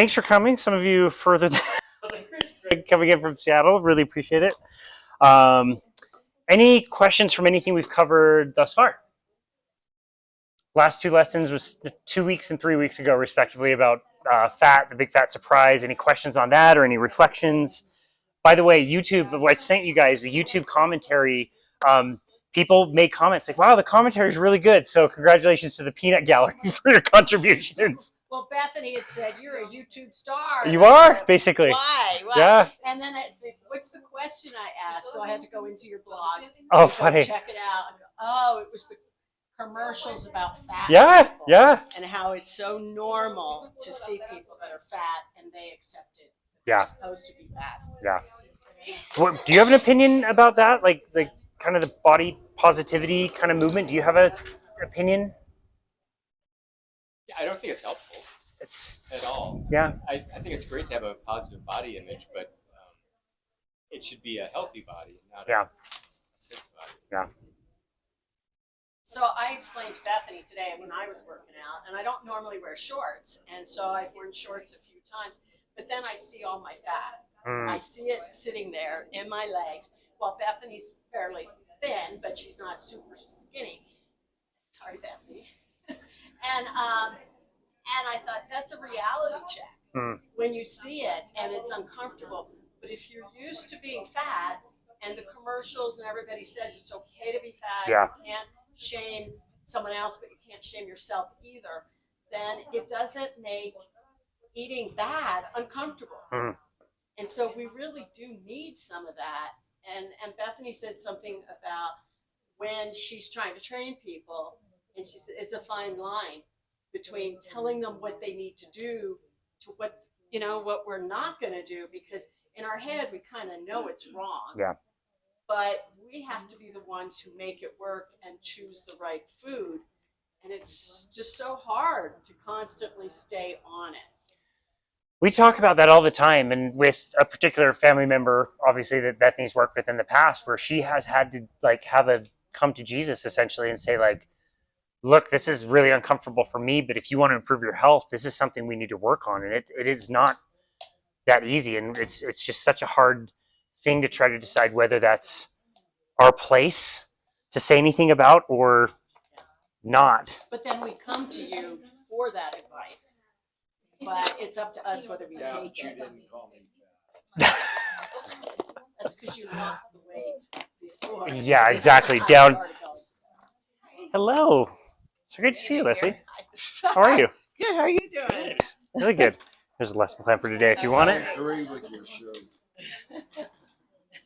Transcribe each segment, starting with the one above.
thanks for coming. Some of you further than Greg coming in from Seattle. Really appreciate it. Any questions from anything we've covered thus far? Last two lessons was 2 weeks and 3 weeks ago, respectively, about fat, the big fat surprise. Any questions on that or any reflections? By the way, YouTube, I sent you guys the YouTube commentary. People made comments like, wow, the commentary is really good. So congratulations to the Peanut Gallery for your contributions. Well, Bethany had said, you're a YouTube star. You are, basically. Why? Yeah. And then what's the question I asked? So I had to go into your blog. Oh, funny. Check it out. Oh, it was the commercials about fat. Yeah, people yeah. And how it's so normal to see people that are fat and they accept it. Yeah. They're supposed to be fat. Yeah. What, do you have an opinion about that? Like kind of the body positivity kind of movement? Do you have an opinion? Yeah, I don't think it's helpful at all. Yeah. I think it's great to have a positive body image, but it should be a healthy body, not a sick body. Yeah. So I explained to Bethany today when I was working out, and I don't normally wear shorts, and so I've worn shorts a few times, but then I see all my fat. I see it sitting there in my legs. Well, Bethany's fairly thin, but she's not super skinny. Sorry, Bethany. And I thought, that's a reality check. When you see it and it's uncomfortable. But if you're used to being fat and the commercials and everybody says it's okay to be fat, you can't shame someone else, but you can't shame yourself either, then it doesn't make eating bad uncomfortable. And so we really do need some of that. And Bethany said something about when she's trying to train people, and she said it's a fine line between telling them what they need to do to what we're not going to do, because in our head we kind of know it's wrong. Yeah. But we have to be the ones who make it work and choose the right food. And it's just so hard to constantly stay on it. We talk about that all the time, and with a particular family member, obviously, that Bethany's worked with in the past, where she has had to have a come to Jesus essentially and say, like, look, this is really uncomfortable for me, but if you want to improve your health, this is something we need to work on. And it is not that easy, and it's just such a hard thing to try to decide whether that's our place to say anything about or not. But then we come to you for that advice. But it's up to us whether we take it. You didn't call me fat. That's because you lost the weight before. Yeah, exactly. Down. Hello. So great to see you, Leslie. How are you? Good. How are you doing? Really good. There's a lesson plan for today if you want it. I agree with your show.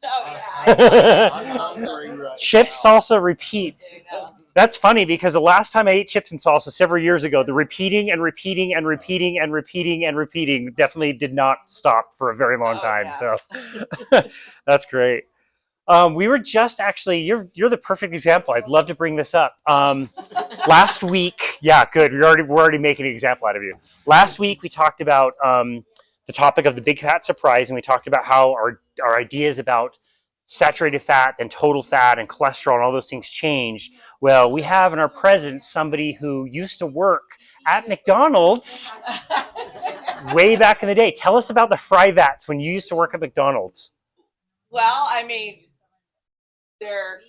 Oh, I'm hungry right Chips salsa repeat. there you go. That's funny because the last time I ate chips and salsa several years ago, the repeating and repeating and repeating and repeating and repeating definitely did not stop for a very long time. Yeah. So that's great. We were just actually, you're the perfect example. I'd love to bring this up. Last week, yeah, good. We're already making an example out of you. Last week we talked about the topic of the big fat surprise, and we talked about how our ideas about saturated fat and total fat and cholesterol and all those things changed. Well, we have in our presence somebody who used to work at McDonald's way back in the day. Tell us about the fry vats when you used to work at McDonald's. Well, I mean, they're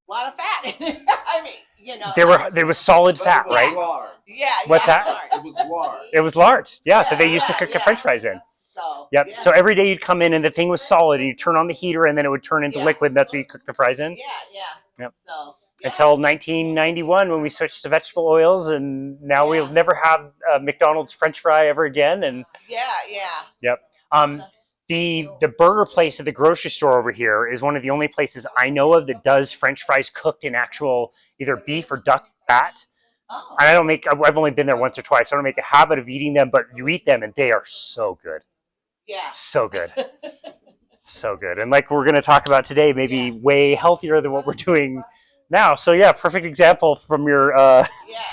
a lot of fat. I mean, There was solid But fat, it was right? lard. Yeah. What's yeah, that? It was lard. It was lard, yeah, that they Yeah, used to cook the yeah. French fries in. So. Yep. Yeah. So every day you'd come in and the thing was solid, and you turn on the heater, and then it would turn into Yeah. liquid. And that's what you cook the fries in. Yeah. Yep. So. Yeah. Until 1991, when we switched to vegetable oils, and now Yeah. we'll never have a McDonald's French fry ever again. And Yeah. yep. The burger place at the grocery store over here is one of the only places I know of that does French fries cooked in actual either beef or duck fat. Oh. And I've only been there once or twice. So I don't make a habit of eating them, but you eat them and they are so good. Yeah. So good. So good. And like we're going to talk about today, maybe way healthier than what we're doing now. So yeah, perfect example from your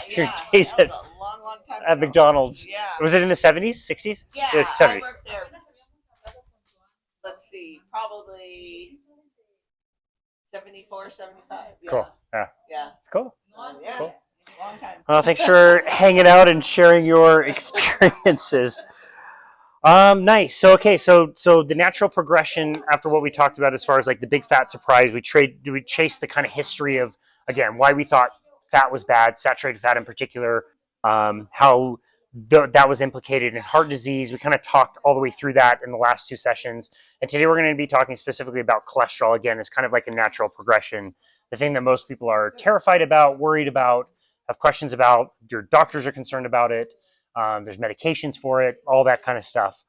your days That was a long time at ago. McDonald's. Yeah. Was it in the 70s, 60s? Yeah. The 70s. I worked there. Let's see, probably 74, 75. Yeah. Cool. Yeah. Yeah. Cool. Yeah. Cool. Long time. Well, thanks for hanging out and sharing your experiences. Nice. So okay, so the natural progression after what we talked about as far as like the big fat surprise, we chase the kind of history of again why we thought fat was bad, saturated fat in particular, how that was implicated in heart disease. We kind of talked all the way through that in the last two sessions, and today we're going to be talking specifically about cholesterol. Again, it's kind of like a natural progression, the thing that most people are terrified about, worried about, have questions about. Your doctors are concerned about it. There's medications for it, all that kind of stuff.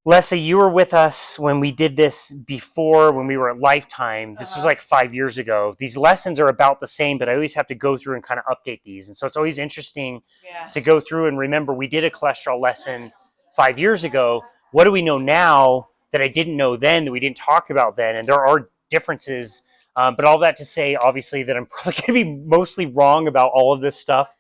Leslie, you were with us when we did this before, when we were at Lifetime. This was like 5 years ago. These lessons are about the same, but I always have to go through and kind of update these. And so it's always interesting to go through and remember we did a cholesterol lesson 5 years ago. What do we know now that I didn't know then, that we didn't talk about then? And there are differences. But all that to say, obviously, that I'm probably going to be mostly wrong about all of this stuff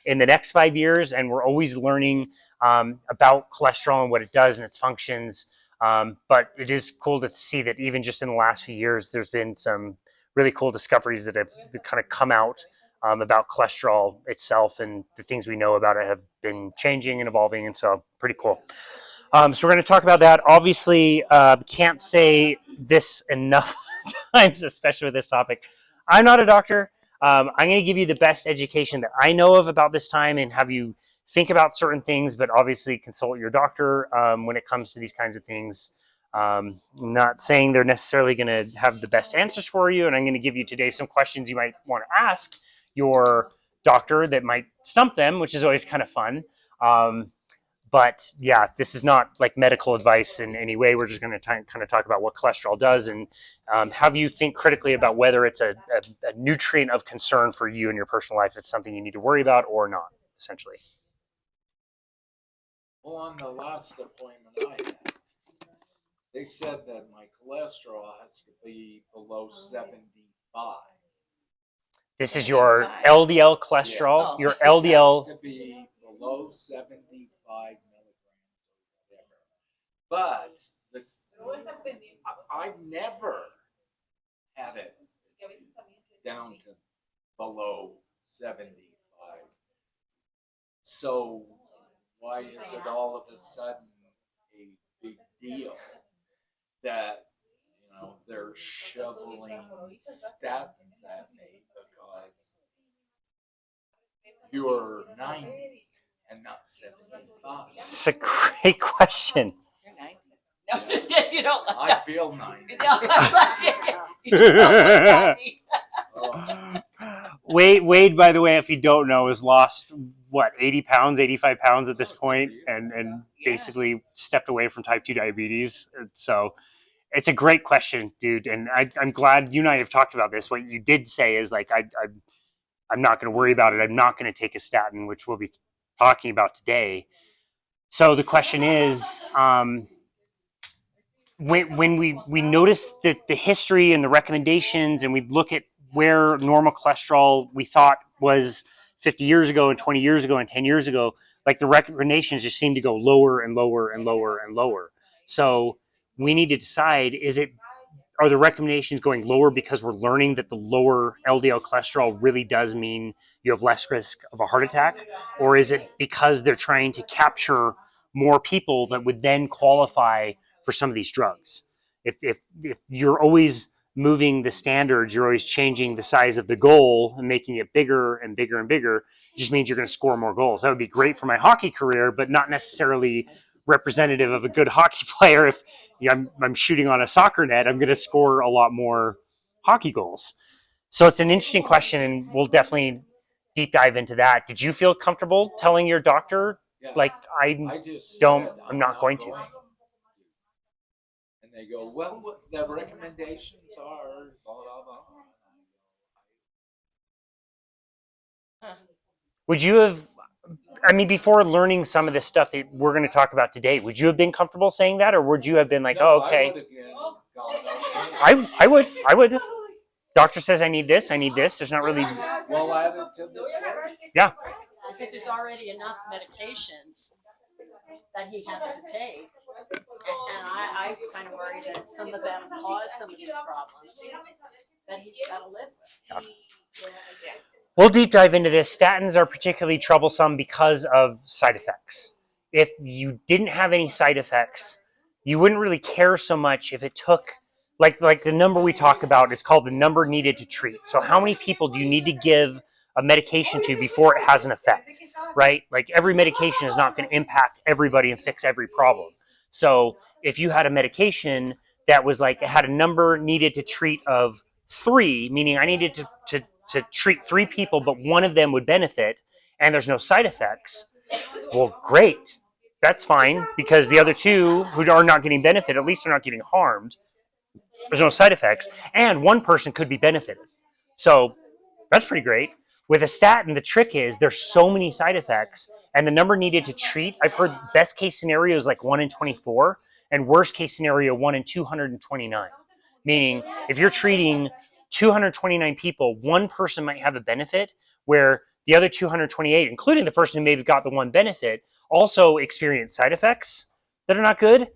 in the next 5 years. And we're always learning about cholesterol and what it does and its functions. But it is cool to see that even just in the last few years, there's been some really cool discoveries that have kind of come out about cholesterol itself, and the things we know about it have been changing and evolving. And so pretty cool. So we're going to talk about that. Obviously, can't say this enough times, especially with this topic. I'm not a doctor. I'm going to give you the best education that I know of about this time and have you think about certain things, but obviously consult your doctor when it comes to these kinds of things. Not saying they're necessarily going to have the best answers for you, and I'm going to give you today some questions you might want to ask your doctor that might stump them, which is always kind of fun. But yeah, this is not like medical advice in any way. We're just going to kind of talk about what cholesterol does and have you think critically about whether it's a nutrient of concern for you in your personal life. It's something you need to worry about or not, essentially. Well, on the last appointment I had, they said that my cholesterol has to be below 75. This is your LDL cholesterol. Your LDL has to be below 75 milligrams or whatever. But I've never had it down to below 75. So why is it all of a sudden a big deal that they're shoveling statins at me because you're 90 and not 75? It's a great question. You're 90. No, just kidding. You don't. I feel 90. You don't look 90. Wade, by the way, if you don't know, has lost, 80 pounds, 85 pounds at this point, and basically stepped away from type 2 diabetes. So it's a great question, dude. And I'm glad you and I have talked about this. What you did say is like, I'm not going to worry about it. I'm not going to take a statin, which we'll be talking about today. So the question is, when we notice that the history and the recommendations, and we look at where normal cholesterol we thought was 50 years ago and 20 years ago and 10 years ago, like the recommendations just seem to go lower and lower and lower and lower. So we need to decide, are the recommendations going lower because we're learning that the lower LDL cholesterol really does mean you have less risk of a heart attack? Or is it because they're trying to capture more people that would then qualify for some of these drugs? If you're always moving the standards, you're always changing the size of the goal and making it bigger and bigger and bigger, it just means you're going to score more goals. That would be great for my hockey career, but not necessarily representative of a good hockey player. If I'm shooting on a soccer net, I'm going to score a lot more hockey goals. So it's an interesting question, and we'll definitely deep dive into that. Did you feel comfortable telling your doctor, like, I'm not going to? And they go, well, what the recommendations are, blah, blah, blah. Would you have, before learning some of this stuff that we're going to talk about today, would you have been comfortable saying that, or would you have been like, No, oh, okay? Okay. I would. Doctor says I need this. There's not really. Well, add it to the list. Yeah. Because there's already enough medications that he has to take. And I kind of worry that some of them cause some of these problems that he's got to live with. We'll deep dive into this. Statins are particularly troublesome because of side effects. if you didn't have any side effects, you wouldn't really care so much if it took, like the number we talk about is called the number needed to treat. So how many people do you need to give a medication to before it has an effect, right? Like every medication is not going to impact everybody and fix every problem. So if you had a medication that was like, it had a number needed to treat of 3, meaning I needed to treat 3 people, but one of them would benefit and there's no side effects, well, great. That's fine because the other 2 who are not getting benefit, at least they're not getting harmed. There's no side effects, and one person could be benefited. So that's pretty great. With a statin, the trick is there's so many side effects, and the number needed to treat, I've heard best case scenario is like 1 in 24, and worst case scenario 1 in 229. Meaning, if you're treating 229 people, one person might have a benefit, where the other 228, including the person who maybe got the one benefit, also experience side effects that are not good.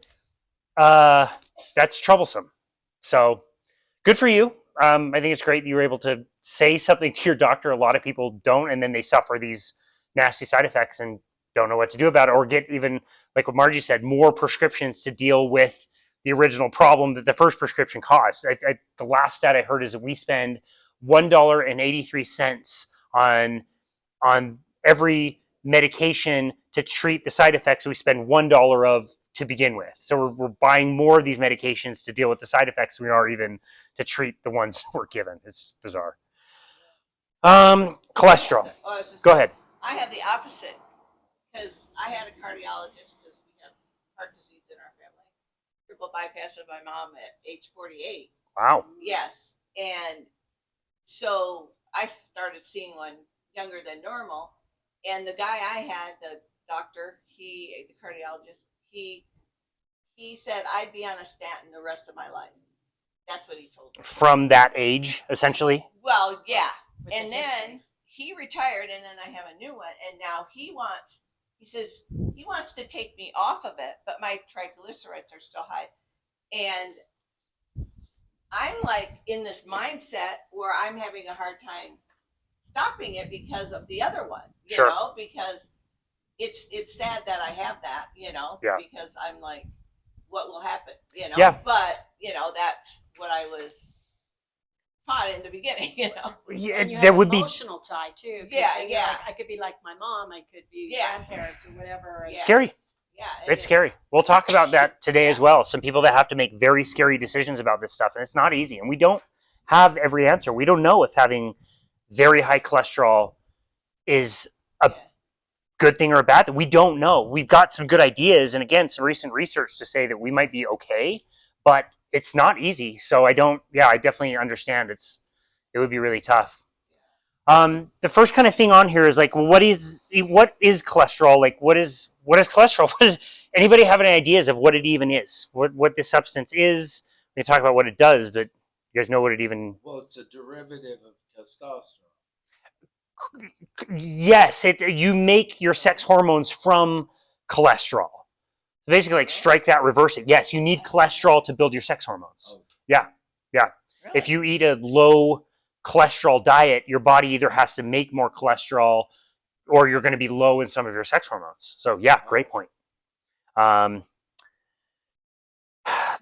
That's troublesome. So good for you. I think it's great that you were able to say something to your doctor. A lot of people don't, and then they suffer these nasty side effects and don't know what to do about it, or get, even like what Margie said, more prescriptions to deal with the original problem that the first prescription caused. The last stat I heard is that we spend $1.83 on every medication to treat the side effects we spend $1 of to begin with. So we're buying more of these medications to deal with the side effects we are even to treat the ones we're given. It's bizarre. Cholesterol. Go ahead. I have the opposite because I had a cardiologist because we have heart disease in our family. Triple bypass of my mom at age 48. Wow. Yes. And so I started seeing one younger than normal. And the guy I had, the doctor, the cardiologist, he said I'd be on a statin the rest of my life. That's what he told me. From that age, essentially? Well, yeah. And then he retired, and then I have a new one. And now he says he wants to take me off of it, but my triglycerides are still high. And I'm like in this mindset where I'm having a hard time stopping it because of the other one, you know, because it's sad that I have that, because I'm like, what will happen, Yeah. But, that's what I was taught in the beginning, Yeah, And you there have would be. emotional tie too. 'Cause Yeah, then you're yeah. like, I could be like my mom. I could be grandparents or whatever. And Yeah. Scary. Yeah. It's scary. We'll talk about that today as well. Some people that have to make very scary decisions about this stuff, and it's not easy. And we don't have every answer. We don't know if having very high cholesterol is a good thing or a bad thing. We don't know. We've got some good ideas, and again, some recent research to say that we might be okay, but it's not easy. So I definitely understand. It would be really tough. The first kind of thing on here is like, well, what is cholesterol? Like, what is cholesterol? Anybody have any ideas of what it even is? What this substance is? We talk about what it does, but you guys know what it even? Well, it's a derivative of testosterone. Yes, you make your sex hormones from cholesterol. Basically, like strike that, reverse it. Yes, you need cholesterol to build your sex hormones. Oh. Yeah. Really? If you eat a low cholesterol diet, your body either has to make more cholesterol or you're going to be low in some of your sex hormones. So yeah, great point. So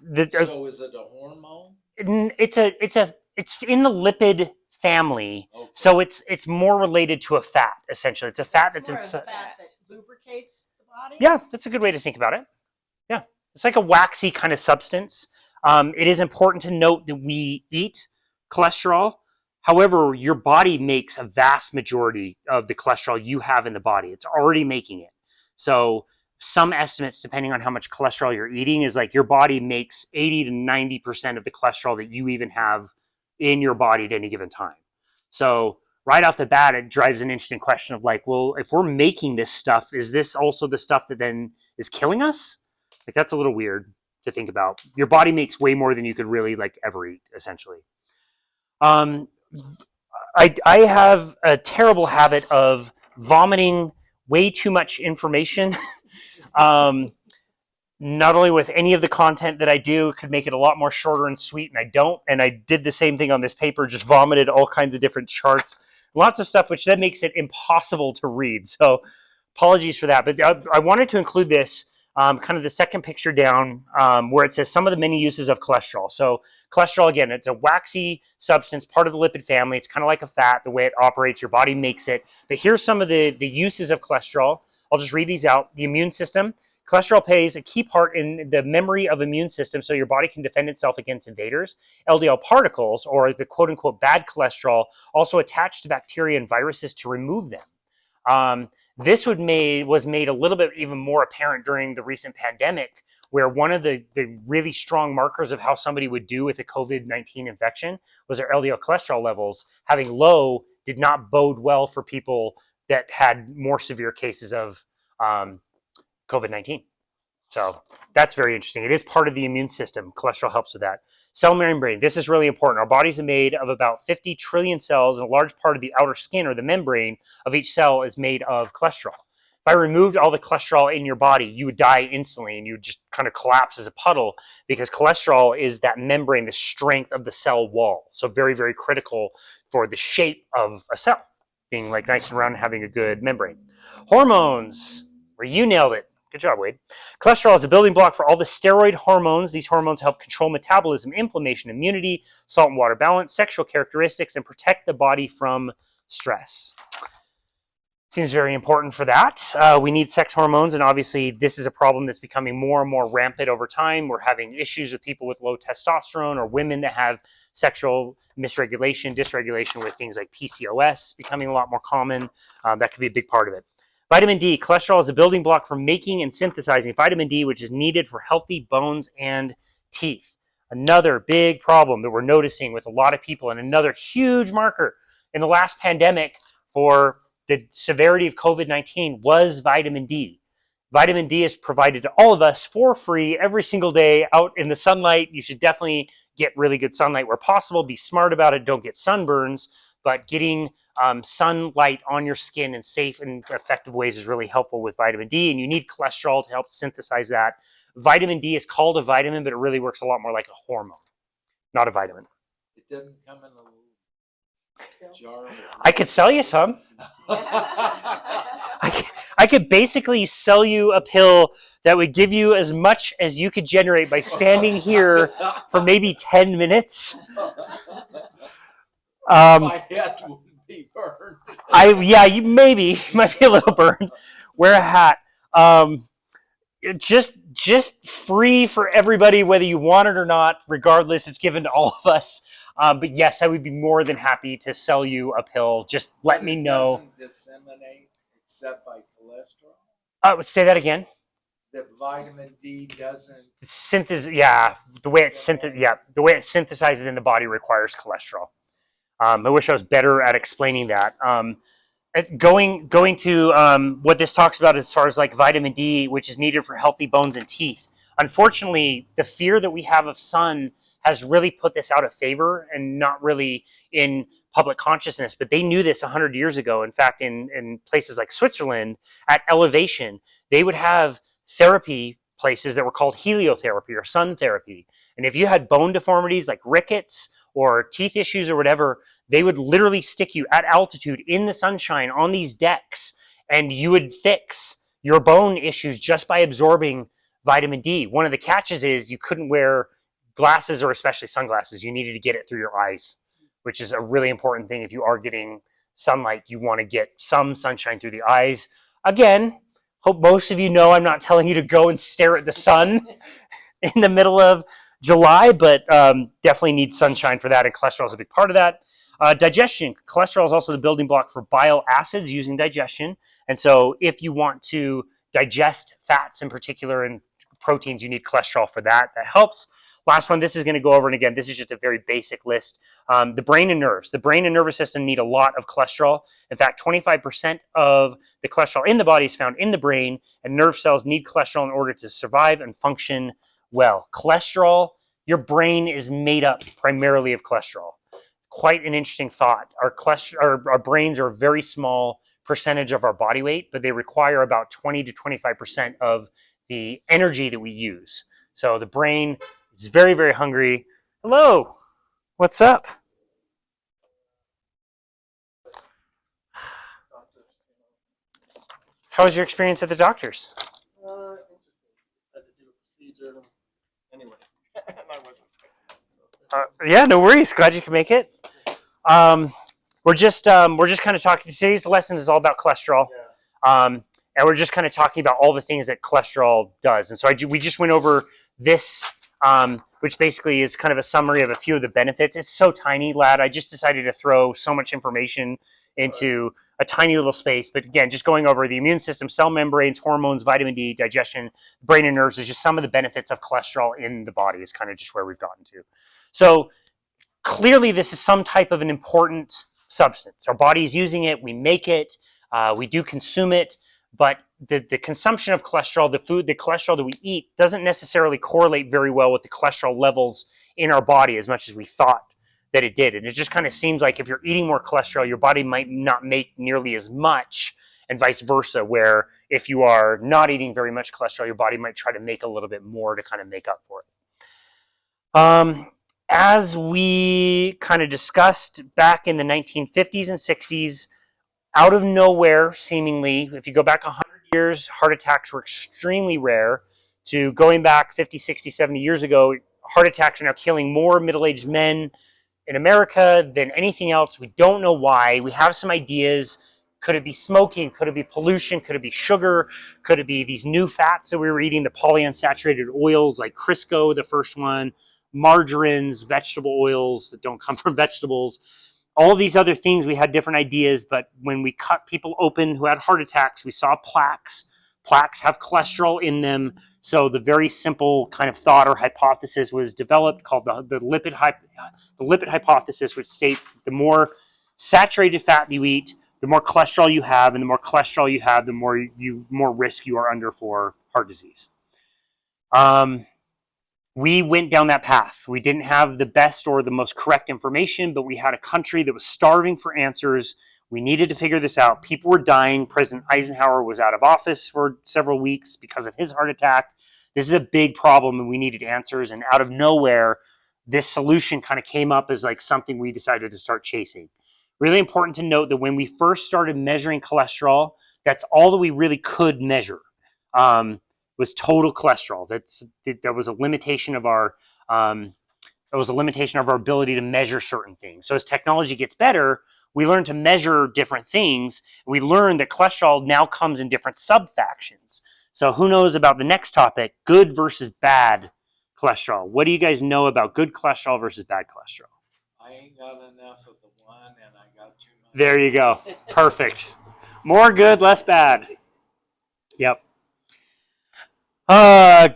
is it a hormone? It's in the lipid family. Okay. So it's more related to a fat, essentially. It's a fat that's it's more inside. of a fat that lubricates the body. Yeah, that's a good way to think about it. Yeah, it's like a waxy kind of substance. It is important to note that we eat cholesterol. However, your body makes a vast majority of the cholesterol you have in the body. It's already making it. So some estimates, depending on how much cholesterol you're eating, is like your body makes 80 to 90% of the cholesterol that you even have in your body at any given time. So right off the bat, it drives an interesting question of like, well, if we're making this stuff, is this also the stuff that then is killing us? Like, that's a little weird to think about. Your body makes way more than you could really like ever eat, essentially. I have a terrible habit of vomiting way too much information. Not only with any of the content that I do, could make it a lot more shorter and sweet, and I don't. And I did the same thing on this paper, just vomited all kinds of different charts, lots of stuff, which then makes it impossible to read. So apologies for that, but I wanted to include this, kind of the second picture down, where it says some of the many uses of cholesterol. So cholesterol, again, it's a waxy substance, part of the lipid family. It's kind of like a fat, the way it operates, your body makes it. But here's some of the uses of cholesterol. I'll just read these out. The immune system. Cholesterol plays a key part in the memory of immune system, so your body can defend itself against invaders. LDL particles, or the quote-unquote bad cholesterol, also attach to bacteria and viruses to remove them. This was made a little bit even more apparent during the recent pandemic, where one of the really strong markers of how somebody would do with a COVID-19 infection was their LDL cholesterol levels. Having low did not bode well for people that had more severe cases of COVID-19. So that's very interesting. It is part of the immune system. Cholesterol helps with that. Cell membrane. This is really important. Our bodies are made of about 50 trillion cells, and a large part of the outer skin or the membrane of each cell is made of cholesterol. If I removed all the cholesterol in your body, you would die instantly and you would just kind of collapse as a puddle, because cholesterol is that membrane, the strength of the cell wall. So very, very critical for the shape of a cell, being like nice and round and having a good membrane. Hormones. Where you nailed it. Good job, Wade. Cholesterol is a building block for all the steroid hormones. These hormones help control metabolism, inflammation, immunity, salt and water balance, sexual characteristics, and protect the body from stress. Seems very important for that. We need sex hormones, and obviously this is a problem that's becoming more and more rampant over time. We're having issues with people with low testosterone, or women that have sexual misregulation, dysregulation, with things like PCOS becoming a lot more common. That could be a big part of it. Vitamin D. Cholesterol is a building block for making and synthesizing vitamin D, which is needed for healthy bones and teeth. Another big problem that we're noticing with a lot of people, and another huge marker in the last pandemic for the severity of COVID-19 was vitamin D. Vitamin D is provided to all of us for free every single day out in the sunlight. You should definitely get really good sunlight where possible. Be smart about it. Don't get sunburns, but getting sunlight on your skin in safe and effective ways is really helpful with vitamin D, and you need cholesterol to help synthesize that. Vitamin D is called a vitamin, but it really works a lot more like a hormone, not a vitamin. It doesn't come in a little jar. I could sell you some. I could basically sell you a pill that would give you as much as you could generate by standing here for maybe 10 minutes. My head would be burned. You maybe might be a little burned. Wear a hat. Just free for everybody, whether you want it or not. Regardless, it's given to all of us. But yes, I would be more than happy to sell you a pill. Just let me know. It doesn't disseminate except by cholesterol. Say that again. That vitamin D doesn't. The way it synthesizes in the body requires cholesterol. I wish I was better at explaining that. Going to what this talks about as far as like vitamin D, which is needed for healthy bones and teeth. Unfortunately, the fear that we have of sun has really put this out of favor and not really in public consciousness. But they knew this 100 years ago. In fact, in places like Switzerland, at elevation, they would have therapy places that were called heliotherapy or sun therapy. And if you had bone deformities like rickets or teeth issues or whatever, they would literally stick you at altitude in the sunshine on these decks, and you would fix your bone issues just by absorbing vitamin D. One of the catches is you couldn't wear glasses, or especially sunglasses. You needed to get it through your eyes, which is a really important thing. If you are getting sunlight, you want to get some sunshine through the eyes. Again, hope most of you know I'm not telling you to go and stare at the sun in the middle of July, but definitely need sunshine for that, and cholesterol is a big part of that. Digestion. Cholesterol is also the building block for bile acids using digestion, and so if you want to digest fats in particular and proteins, you need cholesterol for that. That helps. Last one, this is going to go over, and again, this is just a very basic list. The brain and nerves. The brain and nervous system need a lot of cholesterol. In fact, 25% of the cholesterol in the body is found in the brain, and nerve cells need cholesterol in order to survive and function well. Cholesterol, your brain is made up primarily of cholesterol. Quite an interesting thought. Our brains are a very small percentage of our body weight, but they require about 20 to 25% of the energy that we use. So the brain is very, very hungry. Hello, what's up? How was your experience at the doctor's? Interesting. Had to do a procedure. Anyway, I wasn't. Yeah, no worries. Glad you could make it. We're just kind of talking. Today's lesson is all about cholesterol. Yeah. And we're just kind of talking about all the things that cholesterol does. And so we just went over this, which basically is kind of a summary of a few of the benefits. It's so tiny, lad. I just decided to throw so much information into a tiny little space. But again, just going over the immune system, cell membranes, hormones, vitamin D, digestion, brain and nerves is just some of the benefits of cholesterol in the body is kind of just where we've gotten to. So clearly this is some type of an important substance. Our body is using it. We make it. We do consume it. But the consumption of cholesterol, the cholesterol that we eat, doesn't necessarily correlate very well with the cholesterol levels in our body as much as we thought that it did. And it just kind of seems like if you're eating more cholesterol, your body might not make nearly as much, and vice versa, where if you are not eating very much cholesterol, your body might try to make a little bit more to kind of make up for it. As we kind of discussed back in the 1950s and 60s, out of nowhere, seemingly, if you go back 100 years, heart attacks were extremely rare. To going back 50, 60, 70 years ago, heart attacks are now killing more middle-aged men in America than anything else. We don't know why. We have some ideas. Could it be smoking? Could it be pollution? Could it be sugar? Could it be these new fats that we were eating, the polyunsaturated oils like Crisco, the first one, margarines, vegetable oils that don't come from vegetables? All these other things, we had different ideas, but when we cut people open who had heart attacks, we saw plaques. Plaques have cholesterol in them. So the very simple kind of thought or hypothesis was developed called the lipid hypothesis, which states that the more saturated fat you eat, the more cholesterol you have, and the more cholesterol you have, the more risk you are under for heart disease. We went down that path. We didn't have the best or the most correct information, but we had a country that was starving for answers. We needed to figure this out. People were dying. President Eisenhower was out of office for several weeks because of his heart attack. This is a big problem, and we needed answers. And out of nowhere, this solution kind of came up as like something we decided to start chasing. Really important to note that when we first started measuring cholesterol, that's all that we really could measure. Was total cholesterol. There was a limitation of our ability to measure certain things. So as technology gets better, we learn to measure different things. We learn that cholesterol now comes in different subfractions. So who knows about the next topic, good versus bad cholesterol? What do you guys know about good cholesterol versus bad cholesterol? I ain't got enough of the one, and I got too much. There you go. Perfect. More good, less bad. Yep.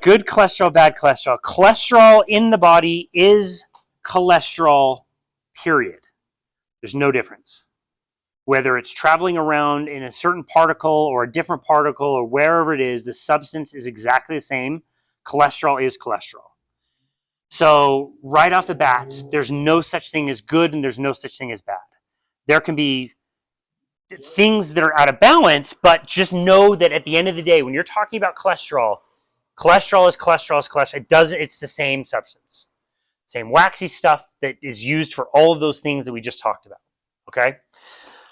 Good cholesterol, bad cholesterol. Cholesterol in the body is cholesterol, period. There's no difference. Whether it's traveling around in a certain particle or a different particle or wherever it is, the substance is exactly the same. Cholesterol is cholesterol. So right off the bat, there's no such thing as good and there's no such thing as bad. There can be things that are out of balance, but just know that at the end of the day, when you're talking about cholesterol, cholesterol is cholesterol is cholesterol. It's the same substance. Same waxy stuff that is used for all of those things that we just talked about. Okay?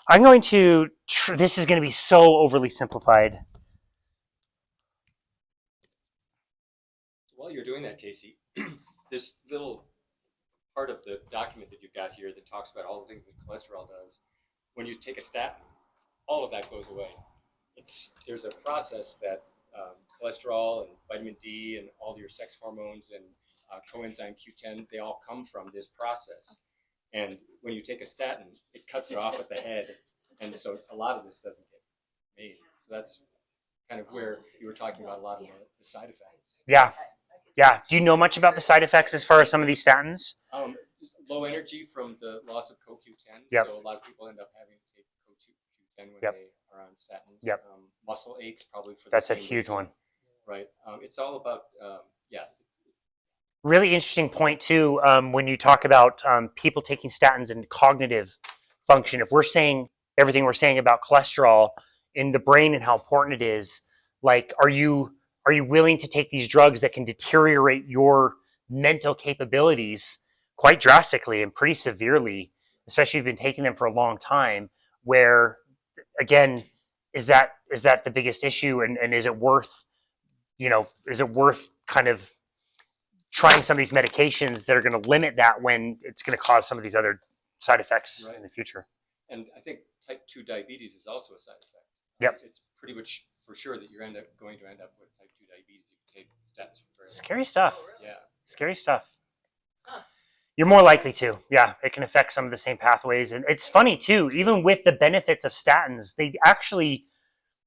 I'm going to, this is going to be so overly simplified. While you're doing that, Casey, this little part of the document that you've got here that talks about all the things that cholesterol does, when you take a statin, all of that goes away. There's a process that cholesterol and vitamin D and all your sex hormones and coenzyme Q10, they all come from this process. And when you take a statin, it cuts it off at the head. And so a lot of this doesn't get made. So that's kind of where you were talking about a lot of the side effects. Yeah. Yeah. Do you know much about the side effects as far as some of these statins? Low energy from the loss of CoQ10. Yep. So a lot of people end up having to take CoQ10 when Yep. they are on statins. Yep. Muscle aches probably for That's the a same huge reason. one. Right. It's all about, Really interesting point too, when you talk about people taking statins and cognitive function. If we're saying everything we're saying about cholesterol in the brain and how important it is, like, are you willing to take these drugs that can deteriorate your mental capabilities quite drastically and pretty severely, especially if you've been taking them for a long time, where, again, is that the biggest issue, and is it worth, kind of trying some of these medications that are going to limit that when it's going to cause some of these other side effects Right. in the future? And I think type 2 diabetes is also a side effect. Yep. It's pretty much for sure that you're going to end up with type 2 diabetes if you take statins for very long. Scary stuff. Yeah. Scary stuff. Huh. You're more likely to. Yeah, it can affect some of the same pathways. And it's funny, too, even with the benefits of statins, they actually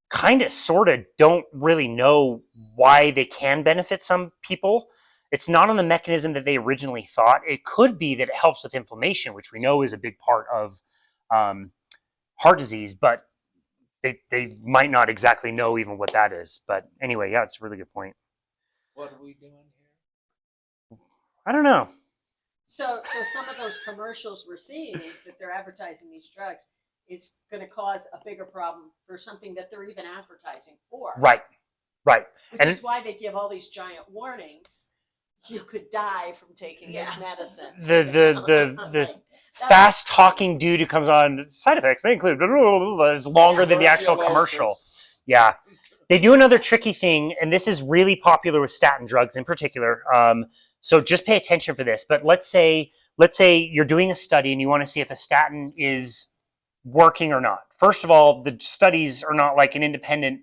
kind of sort of don't really know why they can benefit some people. It's not on the mechanism that they originally thought. It could be that it helps with inflammation, which we know is a big part of heart disease, but they might not exactly know even what that is. But anyway, yeah, it's a really good point. What are we doing here? I don't know. So some of those commercials we're seeing that they're advertising these drugs is going to cause a bigger problem for something that they're even advertising for. Right. Which And is why they give all these giant warnings. You could die from taking this medicine. The fast talking dude who comes on, side effects may include, is longer than the actual commercial. Yeah. They do another tricky thing, and this is really popular with statin drugs in particular. So just pay attention for this. But let's say you're doing a study and you want to see if a statin is working or not. First of all, the studies are not like an independent,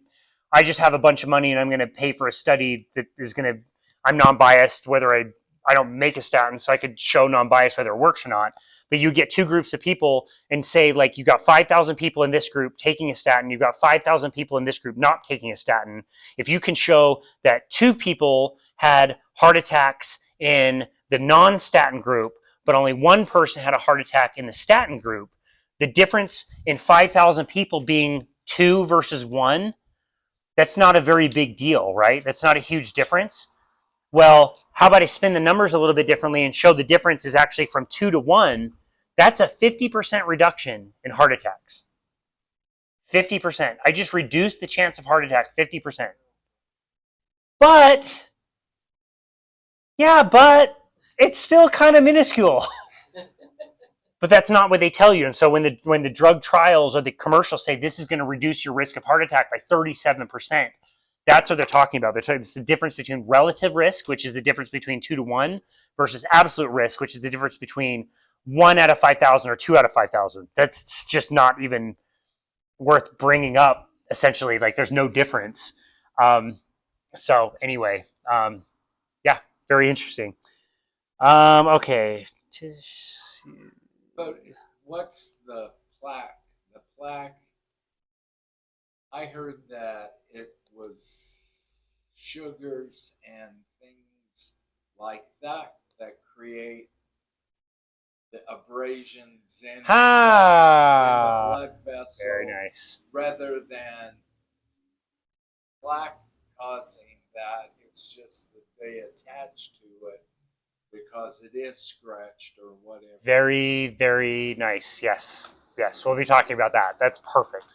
I just have a bunch of money and I'm going to pay for a study that is going to, I'm non-biased, whether I don't make a statin, so I could show non-biased whether it works or not. But you get two groups of people and say, like, you got 5,000 people in this group taking a statin, you've got 5,000 people in this group not taking a statin. If you can show that 2 people had heart attacks in the non-statin group, but only 1 person had a heart attack in the statin group, the difference in 5,000 people being 2 versus 1, that's not a very big deal, right? That's not a huge difference. Well, how about I spin the numbers a little bit differently and show the difference is actually from 2 to 1? That's a 50% reduction in heart attacks. 50%. I just reduced the chance of heart attack 50%. But it's still kind of minuscule. But that's not what they tell you. And so when the drug trials or the commercials say this is going to reduce your risk of heart attack by 37%, that's what they're talking about. It's the difference between relative risk, which is the difference between 2 to 1, versus absolute risk, which is the difference between 1 out of 5,000 or 2 out of 5,000. That's just not even worth bringing up, essentially. Like, there's no difference. So anyway, yeah, very interesting. Okay. But what's the plaque? The plaque, I heard that it was sugars and things like that that create the abrasions in the blood vessels, very nice. rather than plaque causing that. It's just that they attach to it because it is scratched or whatever. Very, very nice. Yes. We'll be talking about that. That's perfect.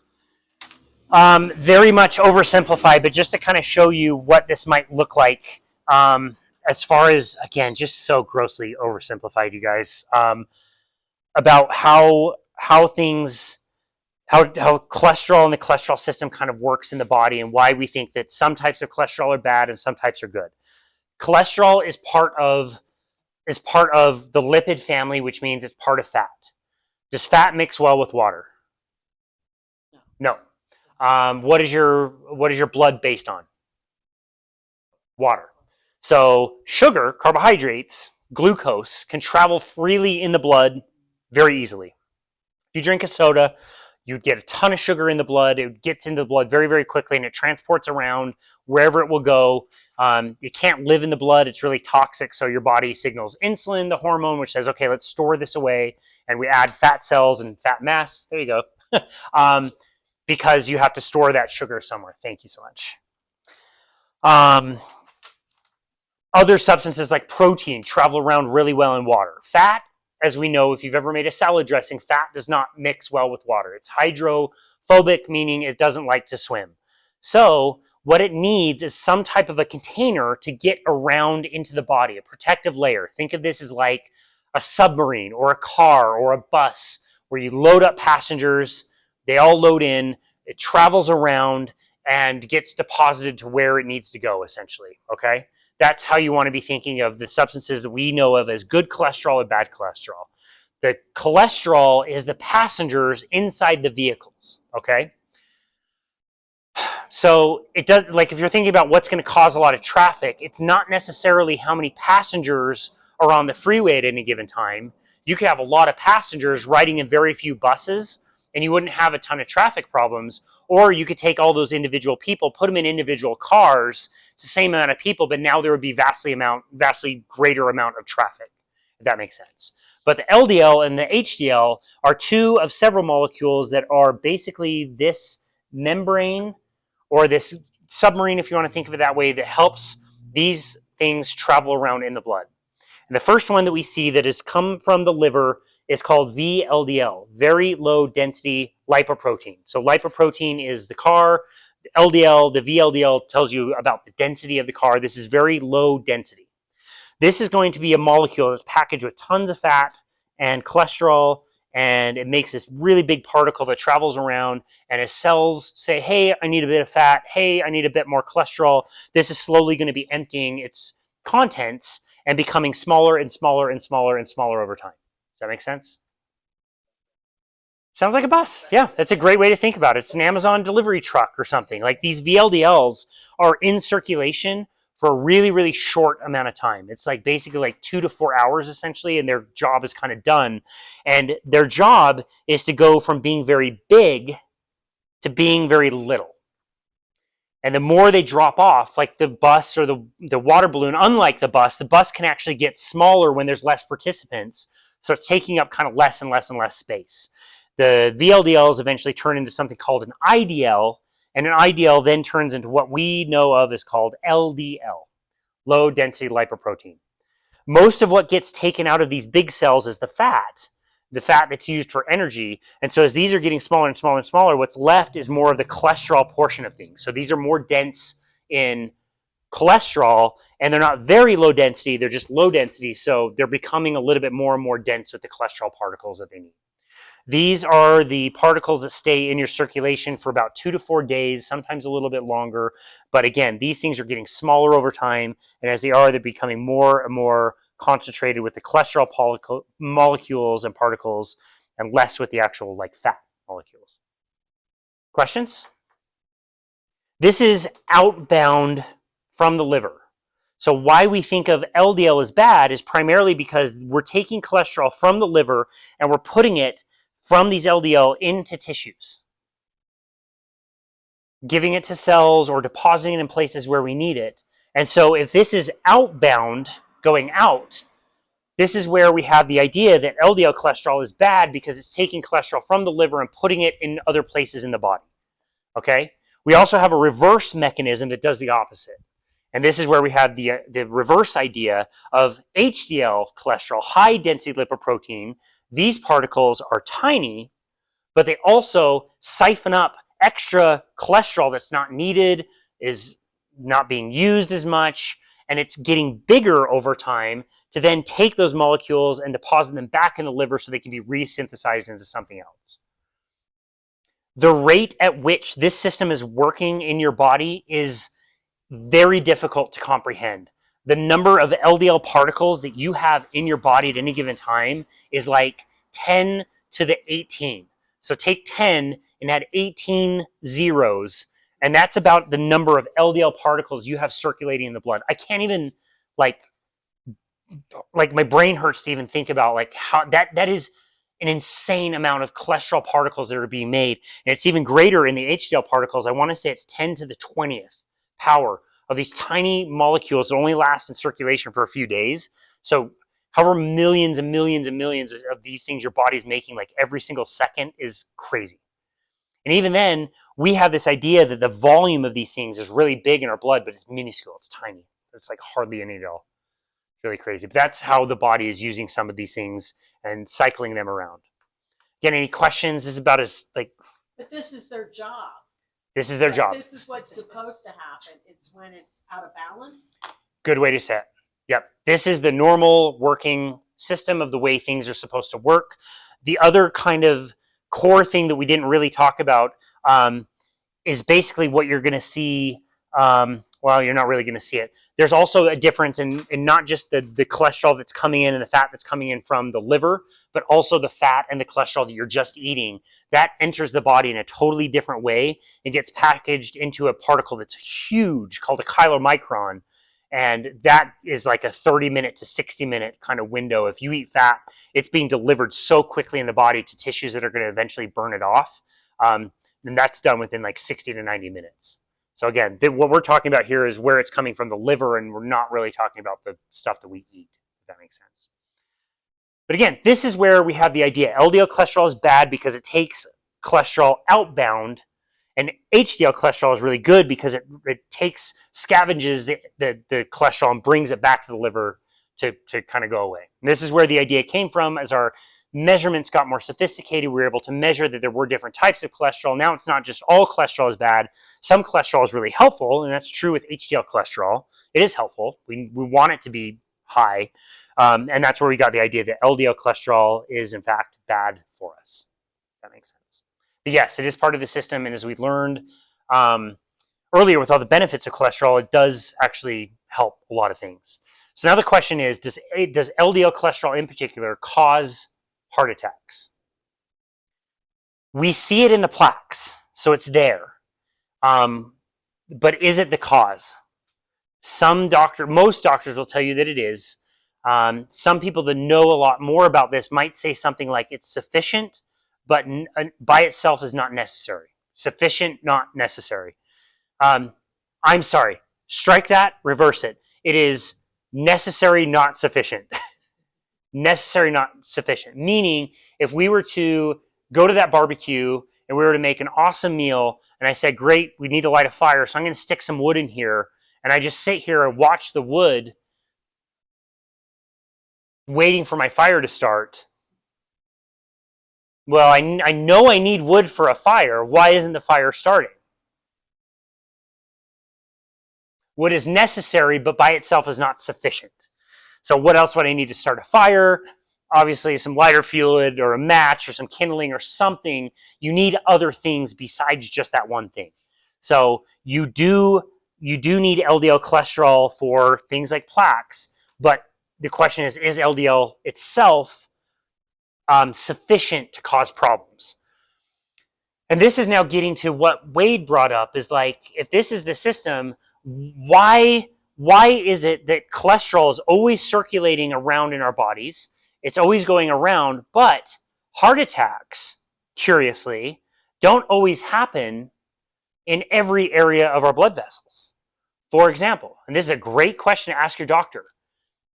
Very much oversimplified, but just to kind of show you what this might look like, as far as, again, just so grossly oversimplified, you guys, about how cholesterol and the cholesterol system kind of works in the body, and why we think that some types of cholesterol are bad and some types are good. Cholesterol is part of the lipid family, which means it's part of fat. Does fat mix well with water? No. What is your blood based on? Water. So sugar, carbohydrates, glucose can travel freely in the blood very easily. If you drink a soda, you get a ton of sugar in the blood. It gets into the blood very, very quickly, and it transports around wherever it will go. It can't live in the blood. It's really toxic, so your body signals insulin, the hormone, which says, okay, let's store this away, and we add fat cells and fat mass. There you go. Because you have to store that sugar somewhere. Thank you so much. Other substances like protein travel around really well in water. Fat, as we know, if you've ever made a salad dressing, fat does not mix well with water. It's hydrophobic, meaning it doesn't like to swim. So what it needs is some type of a container to get around into the body, a protective layer. Think of this as like a submarine or a car or a bus where you load up passengers, they all load in, It travels around and gets deposited to where it needs to go, essentially, okay? That's how you want to be thinking of the substances that we know of as good cholesterol and bad cholesterol. The cholesterol is the passengers inside the vehicles, okay? So it does, like if you're thinking about what's going to cause a lot of traffic, it's not necessarily how many passengers are on the freeway at any given time. You could have a lot of passengers riding in very few buses and you wouldn't have a ton of traffic problems. Or you could take all those individual people, put them in individual cars, it's the same amount of people, but now there would be vastly greater amount of traffic, if that makes sense. But the LDL and the HDL are two of several molecules that are basically this membrane or this submarine, if you want to think of it that way, that helps these things travel around in the blood. And the first one that we see that has come from the liver is called VLDL, very low density lipoprotein. So lipoprotein is the car, the LDL, the VLDL tells you about the density of the car. This is very low density. This is going to be a molecule that's packaged with tons of fat and cholesterol, and it makes this really big particle that travels around, and as cells say, hey, I need a bit of fat, hey, I need a bit more cholesterol, this is slowly going to be emptying its contents and becoming smaller and smaller and smaller and smaller over time. Does that make sense? Sounds like a bus. Yeah, that's a great way to think about it. It's an Amazon delivery truck or something. Like these VLDLs are in circulation for a really, really short amount of time. It's like basically like 2 to 4 hours essentially, and their job is kind of done. And their job is to go from being very big to being very little. And the more they drop off, like the bus or the water balloon, unlike the bus can actually get smaller when there's less participants. So it's taking up kind of less and less and less space. The VLDLs eventually turn into something called an IDL, and an IDL then turns into what we know of as called LDL, low density lipoprotein. Most of what gets taken out of these big cells is the fat that's used for energy. And so as these are getting smaller and smaller and smaller, what's left is more of the cholesterol portion of things. So these are more dense in cholesterol, and they're not very low density, they're just low density. So they're becoming a little bit more and more dense with the cholesterol particles that they need. These are the particles that stay in your circulation for about 2 to 4 days, sometimes a little bit longer. But again, these things are getting smaller over time. And as they are, they're becoming more and more concentrated with the cholesterol molecules and particles and less with the actual like fat molecules. Questions? This is outbound from the liver. So why we think of LDL as bad is primarily because we're taking cholesterol from the liver and we're putting it from these LDL into tissues, giving it to cells or depositing it in places where we need it. And so if this is outbound, going out, this is where we have the idea that LDL cholesterol is bad because it's taking cholesterol from the liver and putting it in other places in the body, okay? We also have a reverse mechanism that does the opposite. And this is where we have the reverse idea of HDL cholesterol, high density lipoprotein. These particles are tiny, but they also siphon up extra cholesterol that's not needed, is not being used as much, and it's getting bigger over time to then take those molecules and deposit them back in the liver so they can be resynthesized into something else. The rate at which this system is working in your body is very difficult to comprehend. The number of LDL particles that you have in your body at any given time is like 10 to the 18. So take 10 and add 18 zeros, and that's about the number of LDL particles you have circulating in the blood. I can't even, like my brain hurts to even think about like how that is an insane amount of cholesterol particles that are being made. And it's even greater in the HDL particles. I want to say it's 10 to the 20th power of these tiny molecules that only last in circulation for a few days. So however millions and millions and millions of these things your body's making like every single second is crazy. And even then, we have this idea that the volume of these things is really big in our blood, but it's minuscule, it's tiny. It's like hardly any at all. Really crazy. But that's how the body is using some of these things and cycling them around. Again, any questions? This is about as like... But this is their job. This is their job. This is what's supposed to happen. It's when it's out of balance. Good way to say it. Yep. This is the normal working system of the way things are supposed to work. The other kind of core thing that we didn't really talk about is basically what you're going to see. Well, you're not really going to see it. There's also a difference in not just the cholesterol that's coming in and the fat that's coming in from the liver, but also the fat and the cholesterol that you're just eating. That enters the body in a totally different way. It gets packaged into a particle that's huge called a chylomicron. And that is like a 30-minute to 60-minute kind of window. If you eat fat, it's being delivered so quickly in the body to tissues that are going to eventually burn it off. And that's done within like 60 to 90 minutes. So again, what we're talking about here is where it's coming from the liver, and we're not really talking about the stuff that we eat, if that makes sense. But again, this is where we have the idea. LDL cholesterol is bad because it takes cholesterol outbound, and HDL cholesterol is really good because it scavenges the cholesterol and brings it back to the liver to kind of go away. And this is where the idea came from. As our measurements got more sophisticated, we were able to measure that there were different types of cholesterol. Now it's not just all cholesterol is bad. Some cholesterol is really helpful, and that's true with HDL cholesterol. It is helpful. We want it to be high, and that's where we got the idea that LDL cholesterol is in fact bad for us. If that makes sense. But yes, it is part of the system, and as we learned earlier with all the benefits of cholesterol, it does actually help a lot of things. So now the question is, does LDL cholesterol in particular cause heart attacks? We see it in the plaques, so it's there. But is it the cause? Most doctors will tell you that it is. Some people that know a lot more about this might say something like it's sufficient, but by itself is not necessary. Sufficient, not necessary. I'm sorry. Strike that, reverse it. It is necessary, not sufficient. Necessary, not sufficient. Meaning, if we were to go to that barbecue and we were to make an awesome meal, and I said, great, we need to light a fire, so I'm going to stick some wood in here, and I just sit here and watch the wood waiting for my fire to start. Well, I know I need wood for a fire. Why isn't the fire starting? Wood is necessary, but by itself is not sufficient. So what else would I need to start a fire? Obviously, some lighter fluid or a match or some kindling or something. You need other things besides just that one thing. So you do need LDL cholesterol for things like plaques, but the question is LDL itself sufficient to cause problems? And this is now getting to what Wade brought up, is like, if this is the system, why is it that cholesterol is always circulating around in our bodies? It's always going around, but heart attacks, curiously, don't always happen in every area of our blood vessels. For example, and this is a great question to ask your doctor.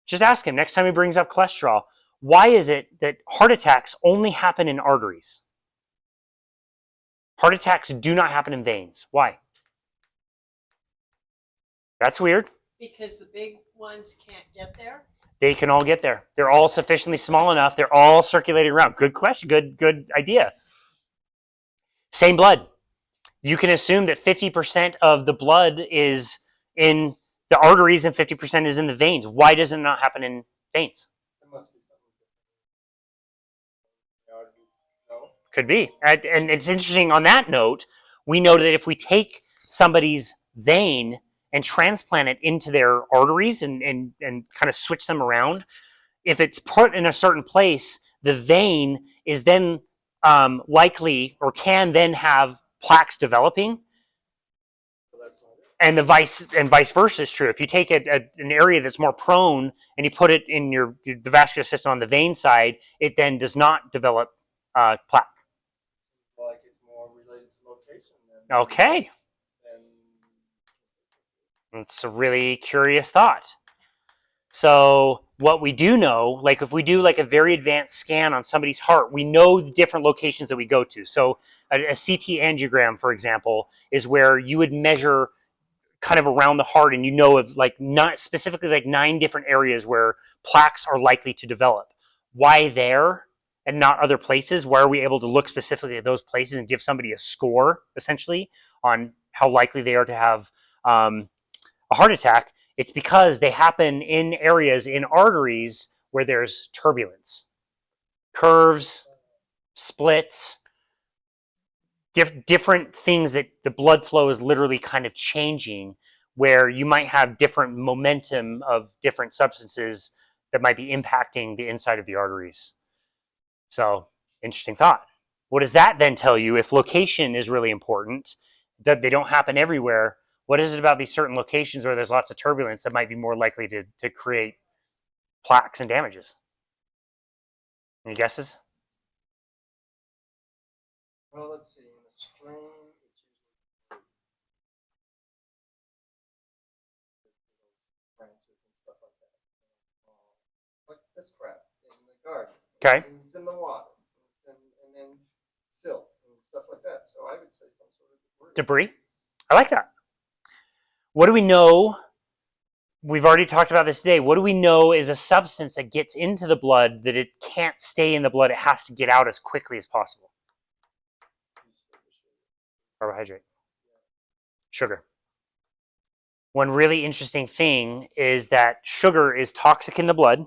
Just ask him next time he brings up cholesterol, why is it that heart attacks only happen in arteries? Heart attacks do not happen in veins. Why? That's weird. Because the big ones can't get there. They can all get there. They're all sufficiently small enough. They're all circulating around. Good question. Good idea. Same blood. You can assume that 50% of the blood is in the arteries and 50% is in the veins. Why does it not happen in veins? There must be something different. No? Could be. And it's interesting on that note, we know that if we take somebody's vein and transplant it into their arteries and kind of switch them around, if it's put in a certain place, the vein is then likely or can then have plaques developing. So that's not it. And vice versa is true. If you take an area that's more prone and you put it in the vascular system on the vein side, it then does not develop plaque. Like it's more related to location than. Okay. It's a really curious thought. So what we do know, like if we do like a very advanced scan on somebody's heart, we know the different locations that we go to. So a CT angiogram, for example, is where you would measure kind of around the heart, and you know of like not specifically like 9 different areas where plaques are likely to develop. Why there and not other places? Why are we able to look specifically at those places and give somebody a score essentially on how likely they are to have a heart attack? It's because they happen in areas in arteries where there's turbulence, curves, splits, different things that the blood flow is literally kind of changing, where you might have different momentum of different substances that might be impacting the inside of the arteries. So, interesting thought. What does that then tell you? If location is really important, that they don't happen everywhere, what is it about these certain locations where there's lots of turbulence that might be more likely to create plaques and damages? Any guesses? Well, let's see. In the stream, it's usually branches and stuff like that. Like this crap in the garden. Okay. And it's in the water. And then silt and stuff like that. So I would say some sort of debris. Debris? I like that. What do we know? We've already talked about this today. What do we know is a substance that gets into the blood that it can't stay in the blood? It has to get out as quickly as possible. Carbohydrate. Sugar. One really interesting thing is that sugar is toxic in the blood.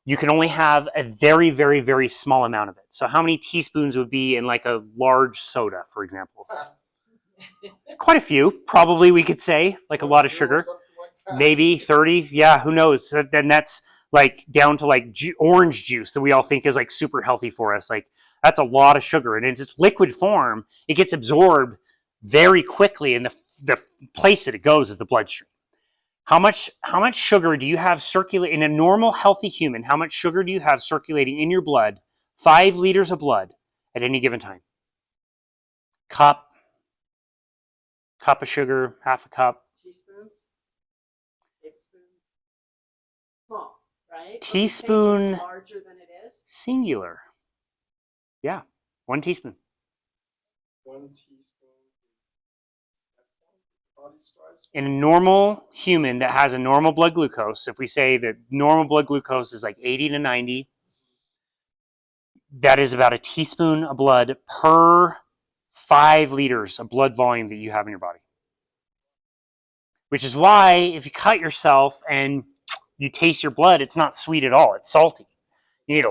You can only have a very, very, very small amount of it. So how many teaspoons would be in like a large soda, for example? Quite a few, probably, we could say, like a lot of sugar. Maybe 30, yeah, who knows? So then that's like down to like orange juice that we all think is like super healthy for us. Like that's a lot of sugar, and in its liquid form, it gets absorbed very quickly, and the place that it goes is the bloodstream. How much sugar do you have circulating in a normal healthy human? How much sugar do you have circulating in your blood? 5 liters of blood at any given time. Cup of sugar, half a cup. Teaspoons? Tablespoons? Small, right? Teaspoon. But you think it's larger than it is? Singular. Yeah, 1 teaspoon. 1 teaspoon. Body strives for. In a normal human that has a normal blood glucose, if we say that normal blood glucose is like 80 to 90, that is about a teaspoon of blood per 5 liters of blood volume that you have in your body. Which is why if you cut yourself and you taste your blood, it's not sweet at all. It's salty. You need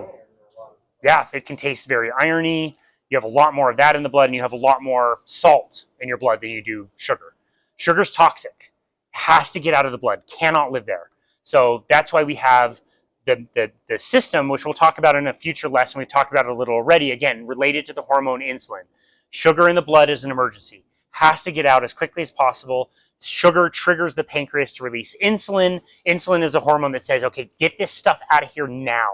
it can taste very irony. You have a lot more of that in the blood, and you have a lot more salt in your blood than you do sugar. Sugar's toxic. Has to get out of the blood. Cannot live there. So that's why we have the system, which we'll talk about in a future lesson. We've talked about it a little already. Again, related to the hormone insulin. Sugar in the blood is an emergency. Has to get out as quickly as possible. Sugar triggers the pancreas to release insulin. Insulin is a hormone that says, okay, get this stuff out of here now.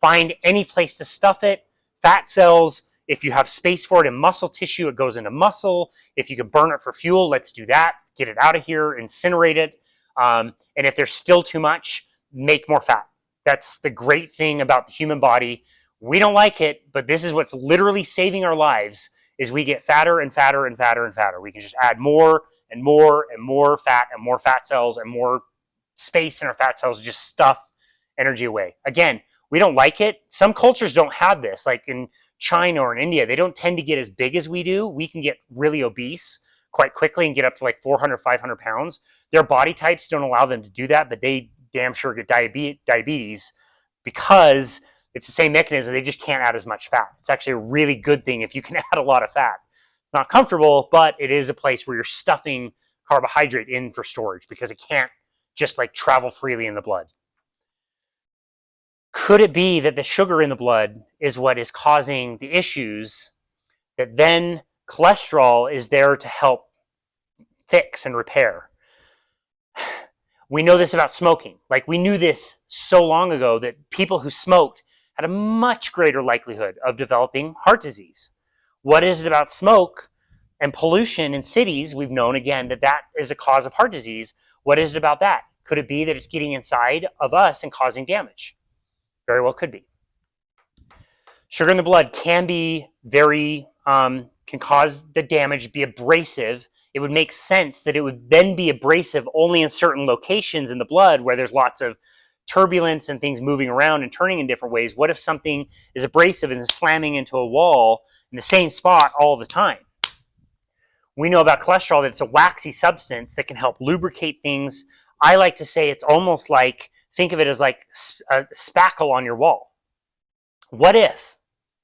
Find any place to stuff it. Fat cells, if you have space for it in muscle tissue, it goes into muscle. If you can burn it for fuel, let's do that. Get it out of here, incinerate it. And if there's still too much, make more fat. That's the great thing about the human body. We don't like it, but this is what's literally saving our lives, is we get fatter and fatter and fatter and fatter. We can just add more and more and more fat cells and more space in our fat cells, just stuff energy away. Again, we don't like it. Some cultures don't have this, like in China or in India. They don't tend to get as big as we do. We can get really obese quite quickly and get up to like 400, 500 pounds. Their body types don't allow them to do that, but they damn sure get diabetes because it's the same mechanism. They just can't add as much fat. It's actually a really good thing if you can add a lot of fat. It's not comfortable, but it is a place where you're stuffing carbohydrate in for storage because it can't just like travel freely in the blood. Could it be that the sugar in the blood is what is causing the issues that then cholesterol is there to help fix and repair? We know this about smoking. Like, we knew this so long ago that people who smoked had a much greater likelihood of developing heart disease. What is it about smoke and pollution in cities? We've known, again, that that is a cause of heart disease. What is it about that? Could it be that it's getting inside of us and causing damage? Very well could be. Sugar in the blood can be very, can cause the damage, be abrasive. It would make sense that it would then be abrasive only in certain locations in the blood where there's lots of turbulence and things moving around and turning in different ways. What if something is abrasive and is slamming into a wall in the same spot all the time? We know about cholesterol that it's a waxy substance that can help lubricate things. I like to say it's almost like, think of it as like a spackle on your wall. What if,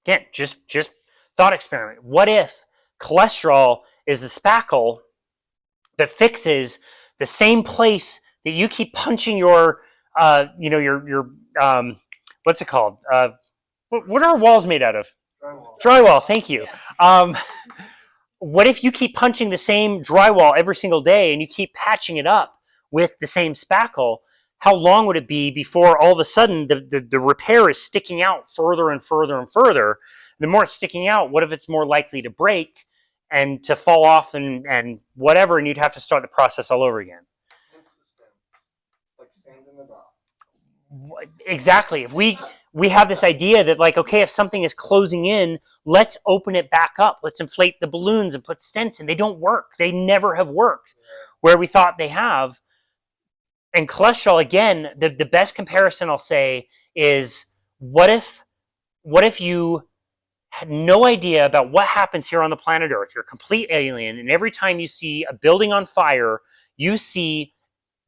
again, just thought experiment. What if Cholesterol is the spackle that fixes the same place that you keep punching your, what's it called? What are walls made out of? Drywall. Drywall. Thank you. What if you keep punching the same drywall every single day and you keep patching it up with the same spackle? How long would it be before all of a sudden the repair is sticking out further and further and further? The more it's sticking out, what if it's more likely to break and to fall off and whatever, and you'd have to start the process all over again? Hence the stems. Like sand in the dock. Exactly. If we have this idea that, like, okay, if something is closing in, let's open it back up. Let's inflate the balloons and put stents in. They don't work. They never have worked where we thought they have. And cholesterol, again, the best comparison I'll say is, what if you had no idea about what happens here on the planet Earth? You're a complete alien, and every time you see a building on fire, you see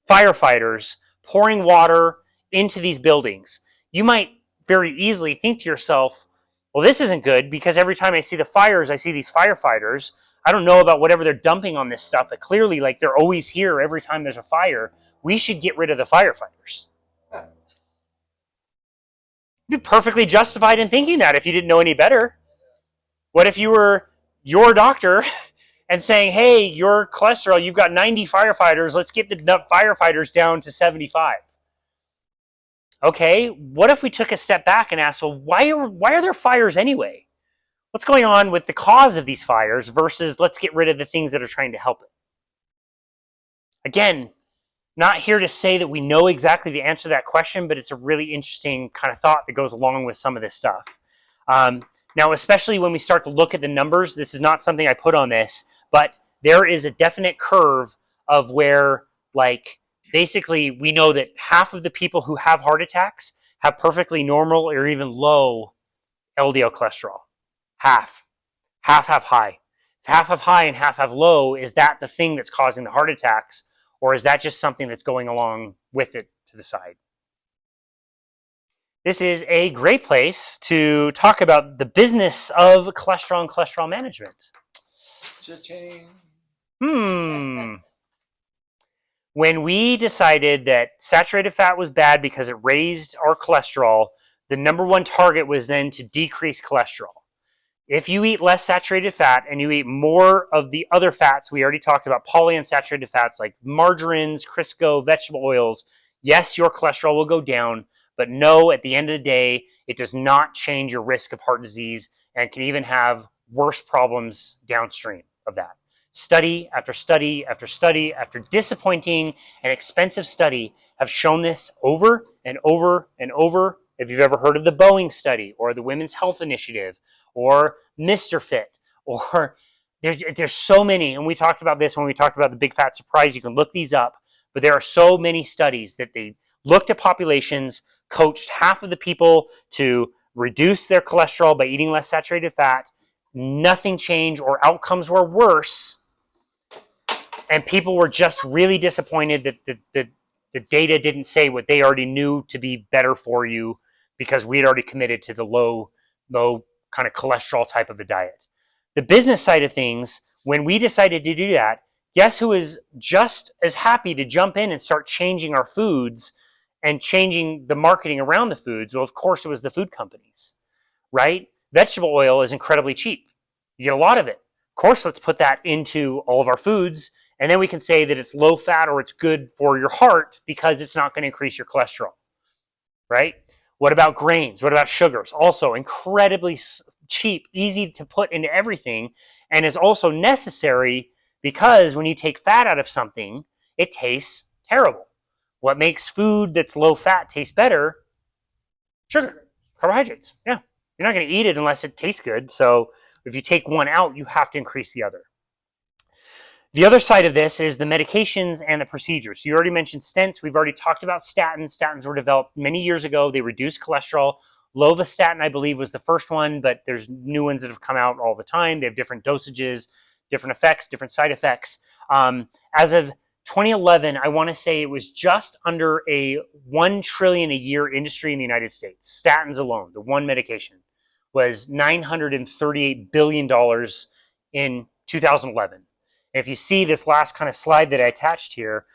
firefighters pouring water into these buildings. You might very easily think to yourself, well, this isn't good, because every time I see the fires, I see these firefighters. I don't know about whatever they're dumping on this stuff, but clearly, like, they're always here every time there's a fire. We should get rid of the firefighters. You'd be perfectly justified in thinking that if you didn't know any better. What if you were your doctor and saying, hey, your cholesterol, you've got 90 firefighters, let's get the firefighters down to 75. Okay, what if we took a step back and asked, well, why are there fires anyway? What's going on with the cause of these fires versus let's get rid of the things that are trying to help it? Again, not here to say that we know exactly the answer to that question, but it's a really interesting kind of thought that goes along with some of this stuff. Now, especially when we start to look at the numbers, this is not something I put on this, but there is a definite curve of where, like, basically we know that half of the people who have heart attacks have perfectly normal or even low LDL cholesterol. Half have high. If half have high and half have low, is that the thing that's causing the heart attacks? Or is that just something that's going along with it to the side? This is a great place to talk about the business of cholesterol and cholesterol management. Cha-ching. When we decided that saturated fat was bad because it raised our cholesterol, the number one target was then to decrease cholesterol. If you eat less saturated fat and you eat more of the other fats, we already talked about polyunsaturated fats like margarines, Crisco, vegetable oils, yes, your cholesterol will go down, but no, at the end of the day, it does not change your risk of heart disease and can even have worse problems downstream of that. Study after study after study after disappointing and expensive study have shown this over and over and over. If you've ever heard of the Boeing study or the Women's Health Initiative or Mr. Fit, or there's so many, and we talked about this when we talked about the big fat surprise. You can look these up, but there are so many studies that they looked at populations, coached half of the people to reduce their cholesterol by eating less saturated fat. Nothing changed, or outcomes were worse, and people were just really disappointed that the data didn't say what they already knew to be better for you, because we had already committed to the low kind of cholesterol type of a diet. The business side of things, when we decided to do that, guess who is just as happy to jump in and start changing our foods and changing the marketing around the foods? Well, of course, it was the food companies, right? Vegetable oil is incredibly cheap. You get a lot of it. Of course, let's put that into all of our foods, and then we can say that it's low fat or it's good for your heart because it's not going to increase your cholesterol, right? What about grains? What about sugars? Also incredibly cheap, easy to put into everything, and is also necessary because when you take fat out of something, it tastes terrible. What makes food that's low fat taste better? Sugar, carbohydrates. Yeah, you're not going to eat it unless it tastes good. So if you take one out, you have to increase the other. The other side of this is the medications and the procedures. So you already mentioned stents. We've already talked about statins. Statins were developed many years ago. They reduce cholesterol. Lovastatin, I believe, was the first one, but there's new ones that have come out all the time. They have different dosages, different effects, different side effects. As of 2011, I want to say it was just under a $1 trillion a year industry in the United States. Statins alone, the one medication, was $938 billion in 2011. And if you see this last kind of slide that I attached here,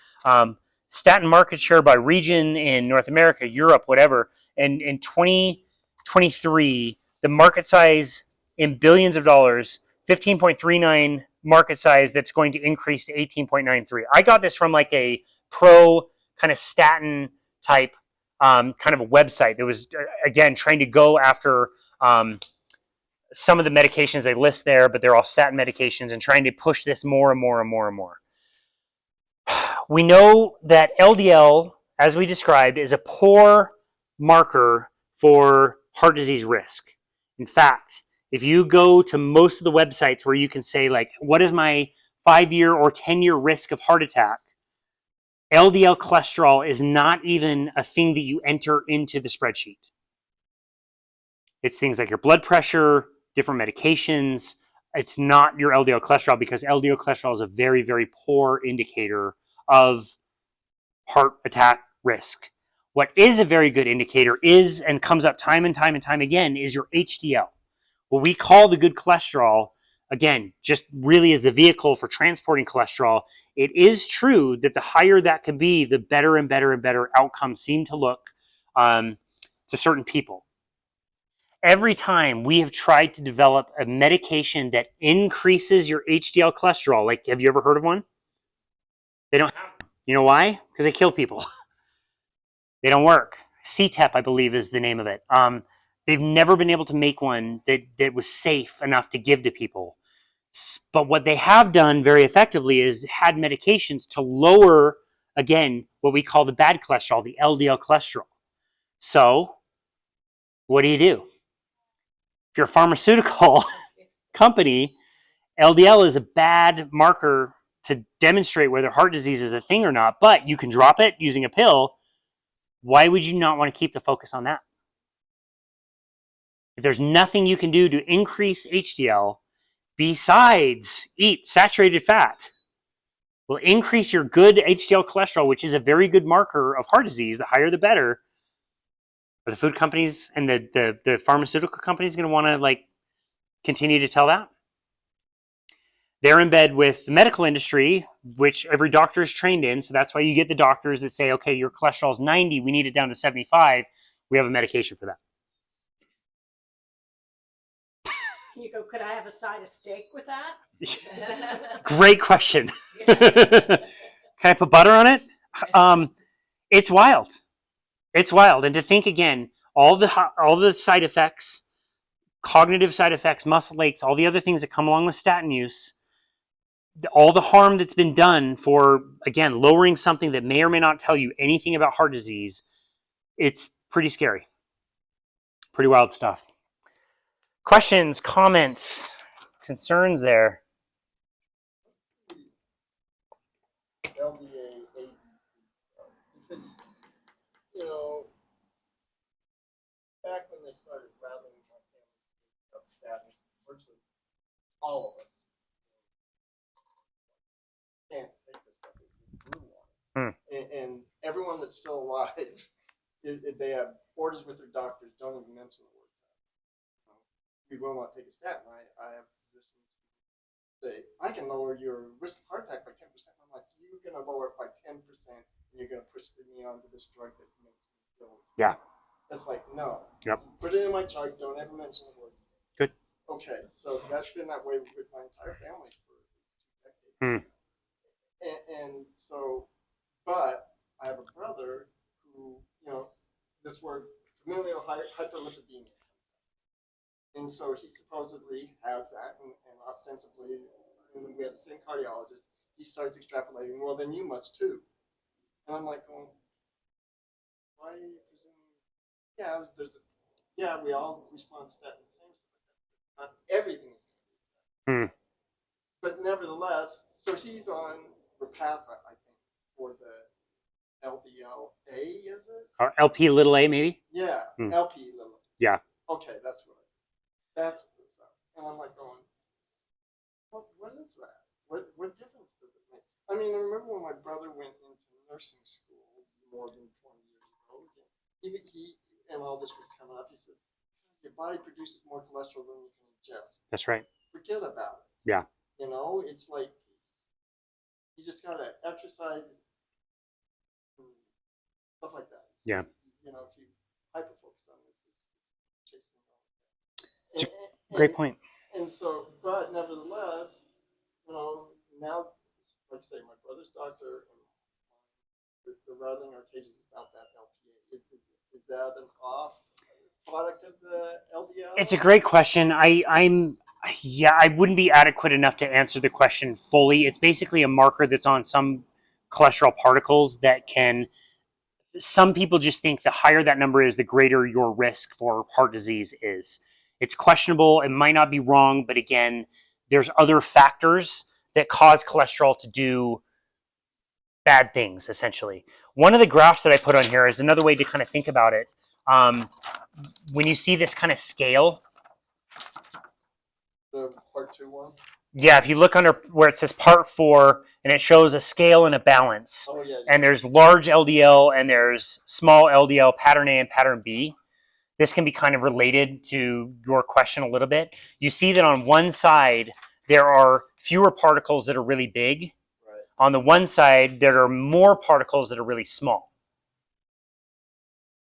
statin market share by region in North America, Europe, whatever, and in 2023, the market size in billions of dollars, 15.39 market size that's going to increase to 18.93. I got this from like a pro kind of statin type kind of a website that was, again, trying to go after some of the medications they list there, but they're all statin medications, and trying to push this more and more and more and more. We know that LDL, as we described, is a poor marker for heart disease risk. In fact, if you go to most of the websites where you can say, like, what is my 5-year or 10-year risk of heart attack? LDL cholesterol is not even a thing that you enter into the spreadsheet. It's things like your blood pressure, different medications. It's not your LDL cholesterol, because LDL cholesterol is a very, very poor indicator of heart attack risk. What is a very good indicator is, and comes up time and time and time again, is your HDL. What we call the good cholesterol, again, just really is the vehicle for transporting cholesterol. It is true that the higher that can be, the better and better and better outcomes seem to look to certain people. Every time we have tried to develop a medication that increases your HDL cholesterol, like, have you ever heard of one? They don't have them. You know why? Because they kill people. They don't work. CTEP, I believe, is the name of it. They've never been able to make one that was safe enough to give to people. But what they have done very effectively is had medications to lower, again, what we call the bad cholesterol, the LDL cholesterol. So what do? If you're a pharmaceutical company, LDL is a bad marker to demonstrate whether heart disease is a thing or not, but you can drop it using a pill. Why would you not want to keep the focus on that? If there's nothing you can do to increase HDL besides eat saturated fat, will increase your good HDL cholesterol, which is a very good marker of heart disease, the higher the better. Are the food companies and the pharmaceutical companies going to want to, like, continue to tell that? They're in bed with the medical industry, which every doctor is trained in. So that's why you get the doctors that say, okay, your cholesterol is 90. We need it down to 75. We have a medication for that. You go, could I have a side of steak with that? Great question. Can I put butter on it? It's wild. It's wild. And to think, again, all the side effects, cognitive side effects, muscle aches, all the other things that come along with statin use, all the harm that's been done for, again, lowering something that may or may not tell you anything about heart disease, it's pretty scary. Pretty wild stuff. Questions, comments, concerns there? LDA, ABC stuff. Because, you know, back when they started rattling my family about statins, virtually all of us can't take this stuff. It's brutal on it. And everyone that's still alive, they have orders with their doctors, don't even mention the word. We will not take a statin. I have physicians say, I can lower your risk of heart attack by 10%. I'm like, you're going to lower it by 10%, and you're going to push me onto this drug that makes me feel this. Yeah. That's like, no. Yep. Put it in my chart. Don't ever mention the word. Good. Okay, so that's been that way with my entire family for 2 decades. And so, but I have a brother who, you know, this word familial hyperlipidemia. And so he supposedly has that, and ostensibly, and we have the same cardiologist, he starts extrapolating, well, then you must too. And I'm like, well, why are you presuming? Yeah, we all respond to that in the same stuff. Not everything is going to be that. But nevertheless, so he's on Repatha, I think, for the LDL-A, is it? Or LP little a, maybe? Yeah, LP little. Yeah. Okay, that's the stuff. And I'm like going, what is that? What difference does it make? I mean, I remember when my brother went into nursing school more than 20 years ago. He and all this was coming up. He said, your body produces more cholesterol than you can ingest. That's right. Forget about it. Yeah. You know, it's like you just gotta exercise, and stuff like that. Yeah. You know, if you hyper focus on this, it's chasing It's a and, great point. and so, but nevertheless, you know, now, like I say, my brother's doctor and the rattling our cages about that LPA. Is that an off product of the LDL? It's a great question. I wouldn't be adequate enough to answer the question fully. It's basically a marker that's on some cholesterol particles that can. Some people just think the higher that number is, the greater your risk for heart disease is. It's questionable. It might not be wrong, but again, there's other factors that cause cholesterol to do bad things, essentially. One of the graphs that I put on here is another way to kind of think about it. When you see this kind of scale, The part 2 one? yeah, if you look under where it says part 4 and it shows a scale and a balance, Oh, yeah. and there's large LDL and there's small LDL, pattern A and pattern B. This can be kind of related to your question a little bit. You see that on one side, there are fewer particles that are really big. Right. On the one side, there are more particles that are really small.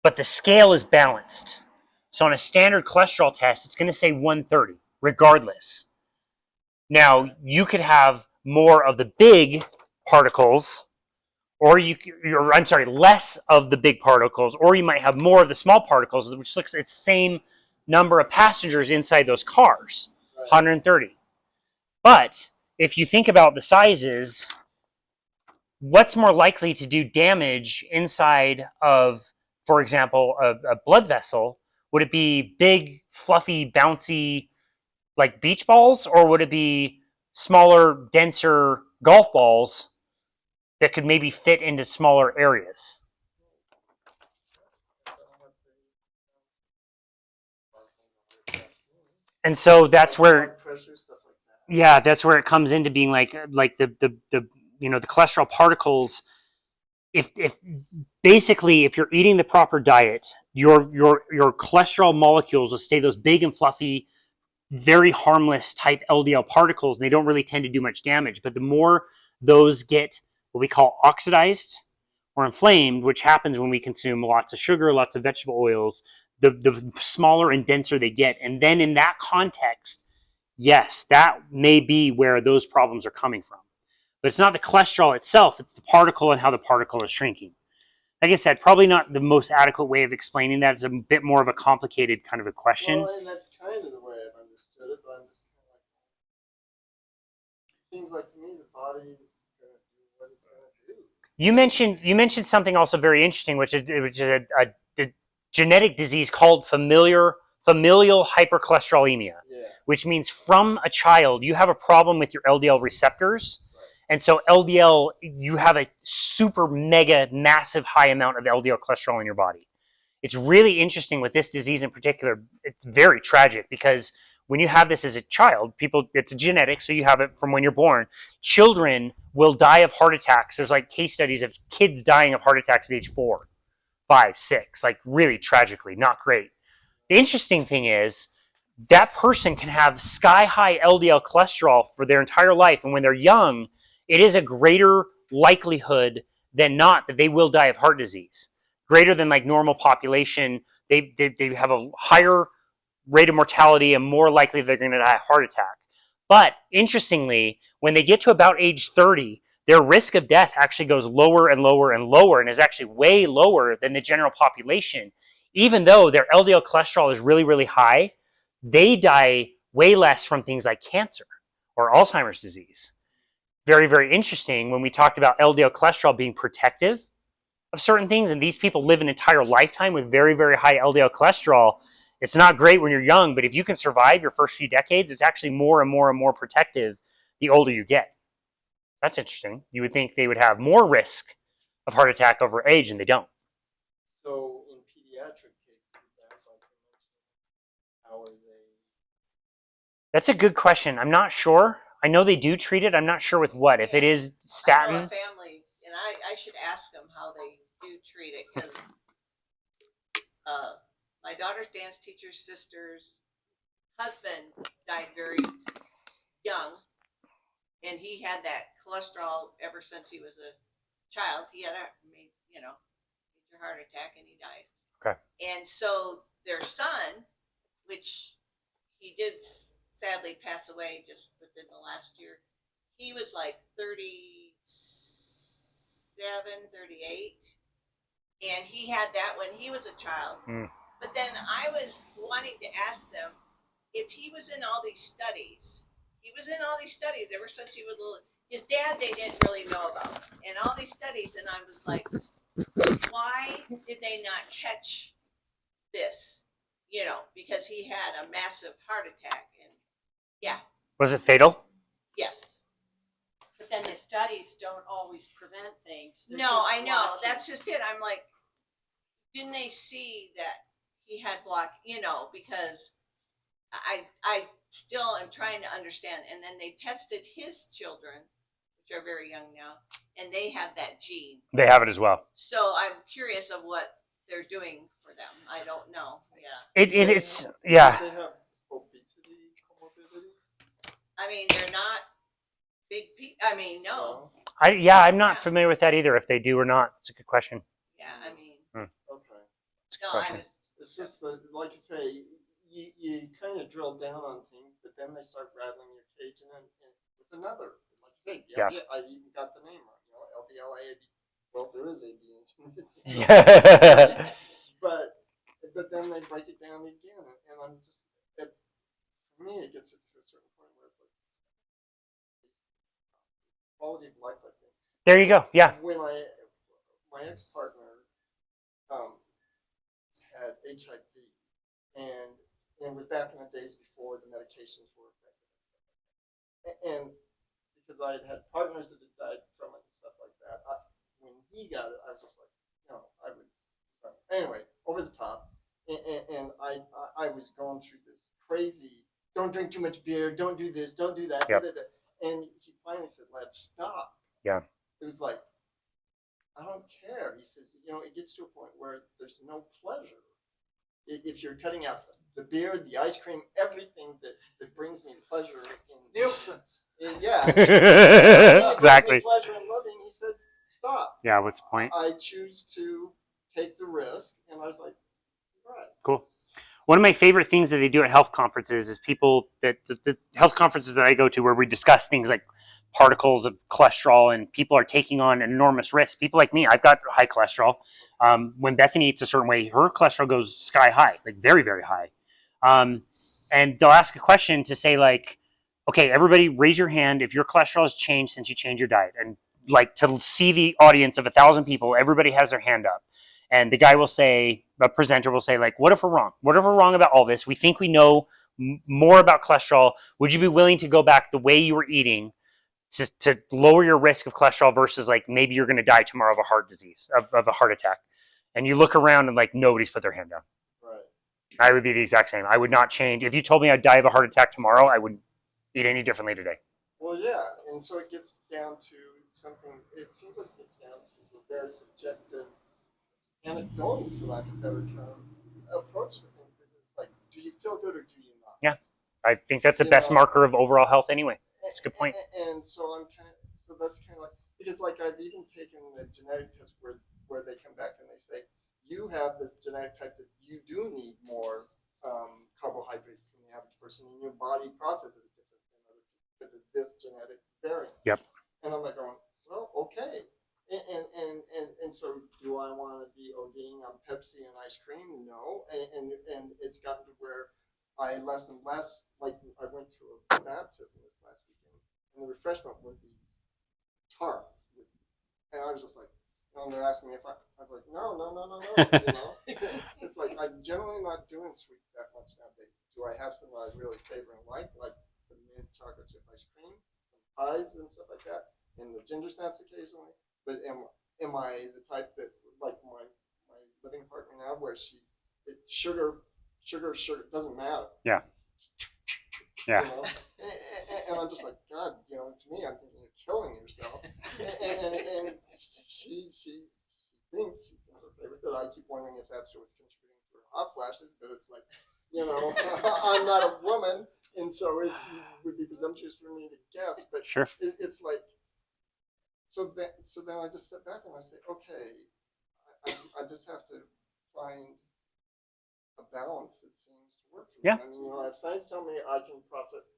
But the scale is balanced. So on a standard cholesterol test, it's going to say 130, regardless. Now, you could have more of the big particles, or less of the big particles, or you might have more of the small particles, which looks it's the same number of passengers inside those cars, Right. 130. But if you think about the sizes, what's more likely to do damage inside of, for example, a blood vessel? Would it be big, fluffy, bouncy, like beach balls, or would it be smaller, denser golf balls that could maybe fit into smaller areas? And so that's where, Blood pressure, stuff like that. yeah, that's where it comes into being like the the cholesterol particles. If basically if you're eating the proper diet, your cholesterol molecules will stay those big and fluffy, very harmless type LDL particles. They don't really tend to do much damage. But the more those get what we call oxidized or inflamed, which happens when we consume lots of sugar, lots of vegetable oils, the smaller and denser they get. And then in that context, yes, that may be where those problems are coming from. But it's not the cholesterol itself, it's the particle and how the particle is shrinking. Like I said, probably not the most adequate way of explaining that. It's a bit more of a complicated kind of a question. Well, and that's kind of the way I've understood it, but I'm just kind of like, it seems like to me the body's going to do what it's going to do. You mentioned something also very interesting, which is a genetic disease called familial hypercholesterolemia, Yeah. which means from a child you have a problem with your LDL receptors. And so LDL, you have a super mega massive high amount of LDL cholesterol in your body. It's really interesting with this disease in particular. It's very tragic because when you have this as a child, it's a genetic, so you have it from when you're born. Children will die of heart attacks. There's like case studies of kids dying of heart attacks at age 4, 5, 6, like really tragically, not great. The interesting thing is that person can have sky high LDL cholesterol for their entire life, and when they're young, it is a greater likelihood than not that they will die of heart disease. Greater than like normal population, they have a higher rate of mortality and more likely they're going to die of heart attack. But interestingly, when they get to about age 30, their risk of death actually goes lower and lower and lower and is actually way lower than the general population. Even though their LDL cholesterol is really, really high, they die way less from things like cancer or Alzheimer's disease. Very, very interesting when we talked about LDL cholesterol being protective of certain things, and these people live an entire lifetime with very, very high LDL cholesterol. It's not great when you're young, but if you can survive your first few decades, it's actually more and more and more protective the older you get. That's interesting. You would think they would have more risk of heart attack over age, and they don't. So in pediatric cases, how are they? That's a good question. I'm not sure. I know they do treat it. I'm not sure with what. If it is I know statin. a family, and I should ask them how they do treat it because my daughter's dance teacher's sister's husband died very young, and he had that cholesterol ever since he was a child. He had a major heart attack, and he died. Okay. And so their son, which he did sadly pass away just within the last year, he was like 37, 38. And he had that when he was a child. Mm. But then I was wanting to ask them if he was in all these studies. He was in all these studies ever since he was little. His dad, they didn't really know about. And all these studies, and I was like, why did they not catch this? Because he had a massive heart attack. And yeah. Was it fatal? Yes. But then the studies don't always prevent things. They're No, just I know. watching. That's just it. I'm like, didn't they see that he had because I still am trying to understand. And then they tested his children, which are very young now, and they have that gene. They have it as well. So I'm curious of what they're doing for them. I don't know. Yeah. It's yeah. They have obesity comorbidities. I mean, they're not big people. I mean, no. I'm not familiar with that either. If they do or not, it's a good question. Yeah, I mean, Okay. It's a good no, question. It's just that, like you say, you kind of drill down on things, but then they start rattling your cage, and with another, like you say, Yeah. I even got the name right. LDL, AAB. Well, there is AB. but then they break it down again, and I'm just, for me, it gets to a certain point where it's like quality of life. I think. There you go. Yeah. When my ex-partner had HIV, and it was back in the days before the medications were effective, and because I had partners that had died from it and stuff like that, when he got it, I was just like, I would. Anyway, over the top, and I was going through this crazy. Don't drink too much beer. Don't do this. Don't do that. Yep. And he finally said, "Let's stop." Yeah. It was like, I don't care. He says, it gets to a point where there's no pleasure. If you're cutting out the beer, the ice cream, everything that brings me pleasure. Nielsen's. Yeah. Exactly. Pleasure and loving. He said, stop. Yeah. What's the point? I choose to take the risk. And I was like, right. Cool. One of my favorite things that they do at health conferences is people that the health conferences that I go to where we discuss things like particles of cholesterol, and people are taking on enormous risks. People like me, I've got high cholesterol. When Bethany eats a certain way, her cholesterol goes sky high, like very, very high. And they'll ask a question to say like, okay, everybody raise your hand if your cholesterol has changed since you changed your diet. And like to see the audience of 1,000 people, everybody has their hand up. And the guy will say, a presenter will say like, what if we're wrong? What if we're wrong about all this? We think we know more about cholesterol. Would you be willing to go back the way you were eating to lower your risk of cholesterol versus like maybe you're going to die tomorrow of a heart disease, of a heart attack? And you look around and like nobody's put their hand down. Right. I would be the exact same. I would not change. If you told me I'd die of a heart attack tomorrow, I wouldn't eat any differently today. Well, yeah. And so it gets down to something, it seems like it gets down to a very subjective, anecdotal, for lack of a better term, approach to things. It's like, do you feel good or do you not? Yeah. I think that's the best marker of overall health anyway. That's a good point. And so that's kind of like, because like I've even taken a genetic test where they come back and they say, you have this genetic type that you do need more carbohydrates than the average person, and your body processes it different than other people because of this genetic variant. Yep. And I'm like going, well, okay. And so do I want to be ODing on Pepsi and ice cream? No. And it's gotten to where I less and less, like I went to a baptism this last weekend, and the refreshment were these tarts. And I was just like, and they're asking me if I was like, no. It's like I'm generally not doing sweets that much nowadays. Do I have some that I really favor and like the mint chocolate chip ice cream, some pies and stuff like that, and the ginger snaps occasionally? But am I the type that, like my living partner now, where sugar doesn't matter? Yeah. Yeah. And I'm just like, God, to me, I'm thinking you're killing yourself. And she thinks she's her favorite. That I keep wondering if that's what's contributing to her hot flashes. But it's like, I'm not a woman. and so it would be presumptuous for me to guess, but Sure. it's like, so then I just step back and I say, okay, I just have to find a balance that seems to work for me. Yeah. I mean, if science tell me I can process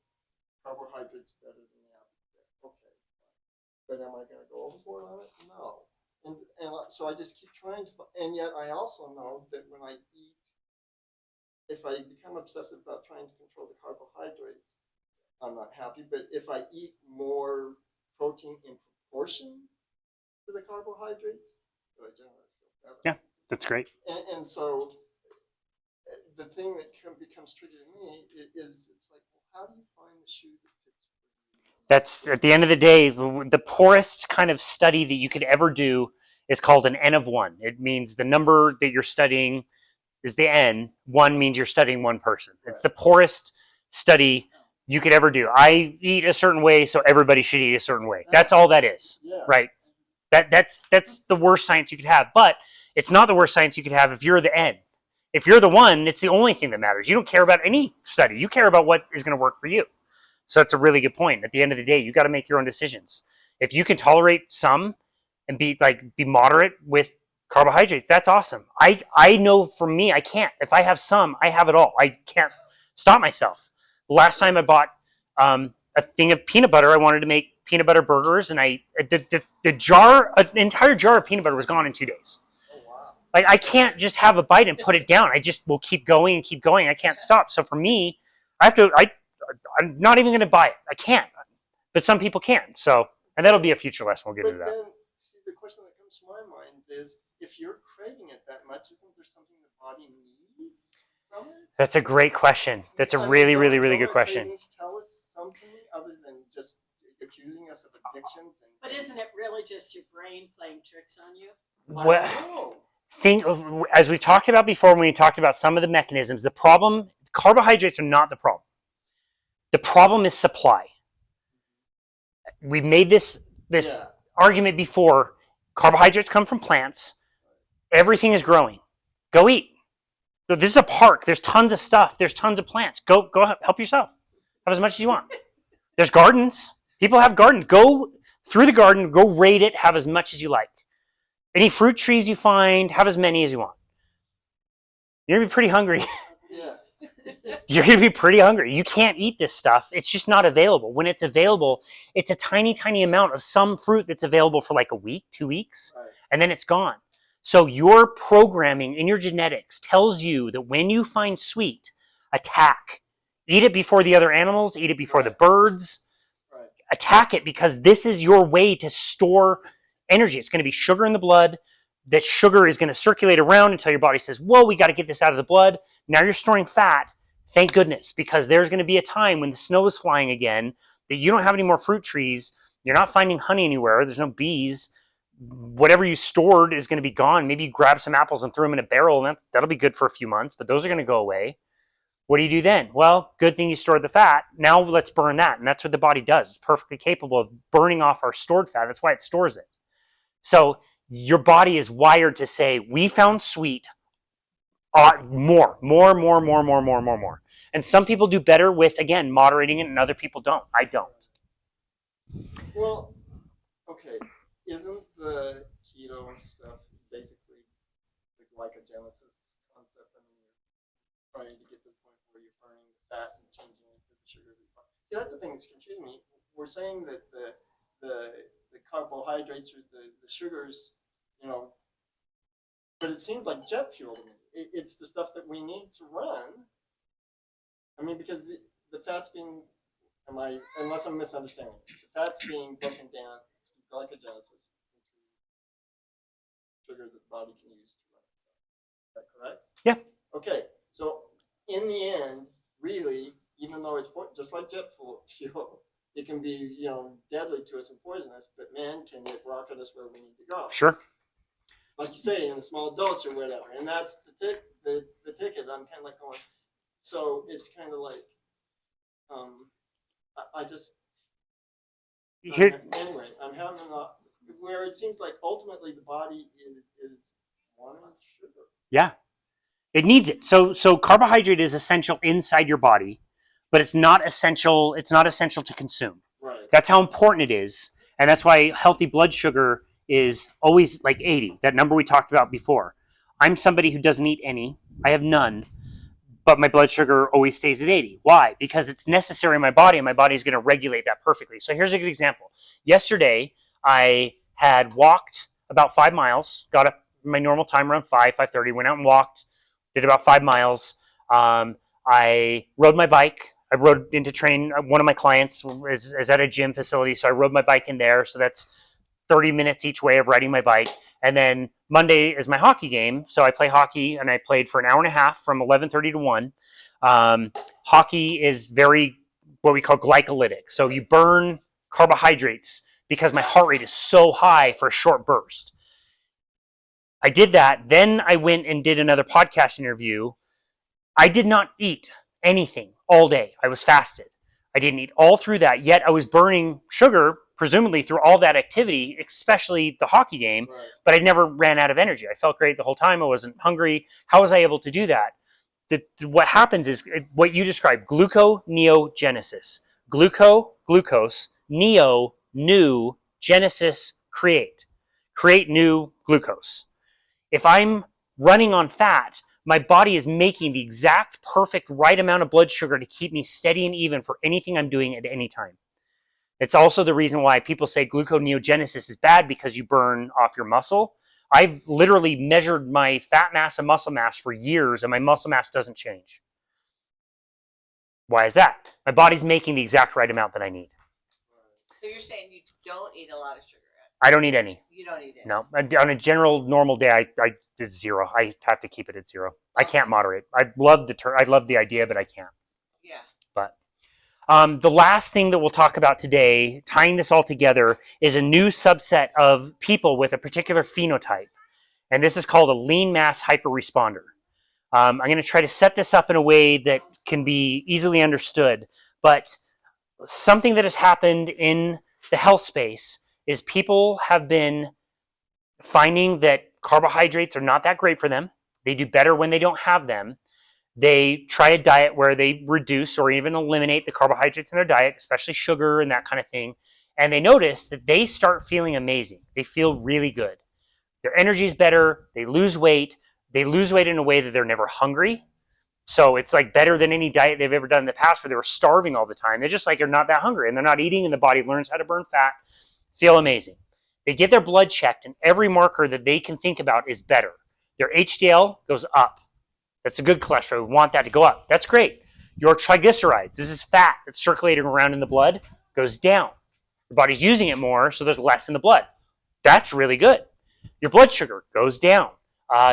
carbohydrates better than the average, okay, but am I going to go overboard on it? No. And so I just keep trying to, and yet I also know that when I eat, if I become obsessive about trying to control the carbohydrates, I'm not happy. But if I eat more protein in proportion to the carbohydrates, I generally feel better. Yeah, that's great. And so the thing that becomes tricky to me is it's like, well, how do you find the shoe that fits for you? That's, at the end of the day, the poorest kind of study that you could ever do is called an N of 1. It means the number that you're studying is the N. 1 means you're studying one person. It's the poorest study you could ever do. I eat a certain way, so everybody should eat a certain way. That's all that is, Yeah. right? That's the worst science you could have. But it's not the worst science you could have if you're the N. If you're the 1, it's the only thing that matters. You don't care about any study. You care about what is going to work for you. So that's a really good point. At the end of the day, you got to make your own decisions. If you can tolerate some and be moderate with carbohydrates, that's awesome. I know for me, I can't. If I have some, I have it all. I can't stop myself. The last time I bought a thing of peanut butter, I wanted to make peanut butter burgers, and the jar, an entire jar of peanut butter was gone in 2 days. Oh, wow. Like, I can't just have a bite and put it down. I just will keep going and keep going. I can't stop. So for me, I'm not even going to buy it. I can't. But some people can. So, and that'll be a future lesson. We'll get But into that. then, see, the question that comes to my mind is, if you're craving it that much, isn't there something the body needs from it? That's a great question. That's a really, really, really good question. Cravings tell us something other than just accusing us of addictions. But isn't it really just your brain playing tricks on you? Well, as we talked about before, when we talked about some of the mechanisms, the problem, carbohydrates are not the problem. The problem is supply. We've made this argument before. Carbohydrates come from plants. Everything is growing. Go eat. This is a park. There's tons of stuff. There's tons of plants. Go help yourself. Have as much as you want. There's gardens. People have gardens. Go through the garden. Go raid it. Have as much as you like. Any fruit trees you find, have as many as you want. You're going to be pretty hungry. Yes. You're going to be pretty hungry. You can't eat this stuff. It's just not available. When it's available, it's a tiny, tiny amount of some fruit that's available for like a week, 2 weeks, Right. and then it's gone. So your programming in your genetics tells you that when you find sweet, attack. Eat it before the other animals. Eat it before the birds. Right. Attack it, because this is your way to store energy. It's going to be sugar in the blood. That sugar is going to circulate around until your body says, whoa, we got to get this out of the blood. Now you're storing fat. Thank goodness, because there's going to be a time when the snow is flying again, that you don't have any more fruit trees. You're not finding honey anywhere. There's no bees. Whatever you stored is going to be gone. Maybe you grab some apples and throw them in a barrel, and that'll be good for a few months, but those are going to go away. What do you do then? Well, good thing you stored the fat. Now let's burn that. And that's what the body does. It's perfectly capable of burning off our stored fat. That's why it stores it. So your body is wired to say, we found sweet, more. And some people do better with, again, moderating it, and other people don't. I don't. Well, okay. Isn't the keto stuff basically the glycogenesis concept? I mean, you're trying to get to the point where you're burning the fat and changing it to the sugar. See, that's the thing that's confusing me. We're saying that the carbohydrates or the sugars, but it seems like jet fuel to me. It's the stuff that we need to run. I mean, because the fat's being, unless I'm misunderstanding, the fat's being broken down to glycogenesis into sugar that the body can use to run itself. Is that correct? Yeah. Okay, so in the end, really, even though it's just like jet fuel, it can be, deadly to us and poisonous, but man, can it rocket us where we need to go? Sure. Like you say, in a small dose or whatever, and that's the ticket. I'm kind of like going. So it's kind of like, anyway, I'm having where it seems like ultimately the body is wanting sugar. Yeah. It needs it. So carbohydrate is essential inside your body. but it's not essential. It's not essential to consume. Right. That's how important it is, and that's why healthy blood sugar is always like 80, that number we talked about before. I'm somebody who doesn't eat any. I have none, but my blood sugar always stays at 80. Why? Because it's necessary in my body, and my body is going to regulate that perfectly. So here's a good example. Yesterday, I had walked about 5 miles, got up my normal time around 5:30, went out and walked, did about 5 miles. I rode my bike. I rode in to train. One of my clients is at a gym facility, so I rode my bike in there. So that's 30 minutes each way of riding my bike. And then Monday is my hockey game. So I play hockey, and I played for an hour and a half from 11:30 to 1. Hockey is very what we call glycolytic. So you burn carbohydrates because my heart rate is so high for a short burst. I did that. Then I went and did another podcast interview. I did not eat anything all day. I was fasted. I didn't eat all through that, yet I was burning sugar, presumably through all that activity, especially the hockey game, Right. but I never ran out of energy. I felt great the whole time. I wasn't hungry. How was I able to do that? What happens is what you described, gluconeogenesis. Glucose, neo, new, genesis, create. Create new glucose. If I'm running on fat, my body is making the exact perfect right amount of blood sugar to keep me steady and even for anything I'm doing at any time. It's also the reason why people say gluconeogenesis is bad, because you burn off your muscle. I've literally measured my fat mass and muscle mass for years, and my muscle mass doesn't change. Why is that? My body's making the exact right amount that I need. So you're saying you don't eat a lot of sugar? I don't eat any. You don't eat it? No. On a general normal day, I did 0. I have to keep it at 0. I can't moderate. I love the idea, but I can't. Yeah. But the last thing that we'll talk about today, tying this all together, is a new subset of people with a particular phenotype. And this is called a lean mass hyperresponder. I'm going to try to set this up in a way that can be easily understood. But something that has happened in the health space is people have been finding that carbohydrates are not that great for them. They do better when they don't have them. They try a diet where they reduce or even eliminate the carbohydrates in their diet, especially sugar and that kind of thing. And they notice that they start feeling amazing. They feel really good. Their energy is better. They lose weight. They lose weight in a way that they're never hungry. So it's like better than any diet they've ever done in the past where they were starving all the time. They're just like, they're not that hungry and they're not eating, and the body learns how to burn fat. Feel amazing. They get their blood checked, and every marker that they can think about is better. Their HDL goes up. That's a good cholesterol. We want that to go up. That's great. Your triglycerides, this is fat that's circulating around in the blood, goes down. Your body's using it more, so there's less in the blood. That's really good. Your blood sugar goes down.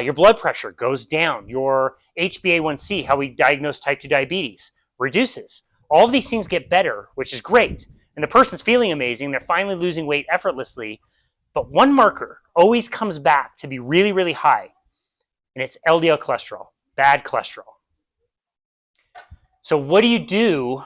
Your blood pressure goes down. Your HbA1c, how we diagnose type 2 diabetes, reduces. All of these things get better, which is great. And the person's feeling amazing. They're finally losing weight effortlessly. But one marker always comes back to be really, really high, and it's LDL cholesterol, bad cholesterol. So what do you do?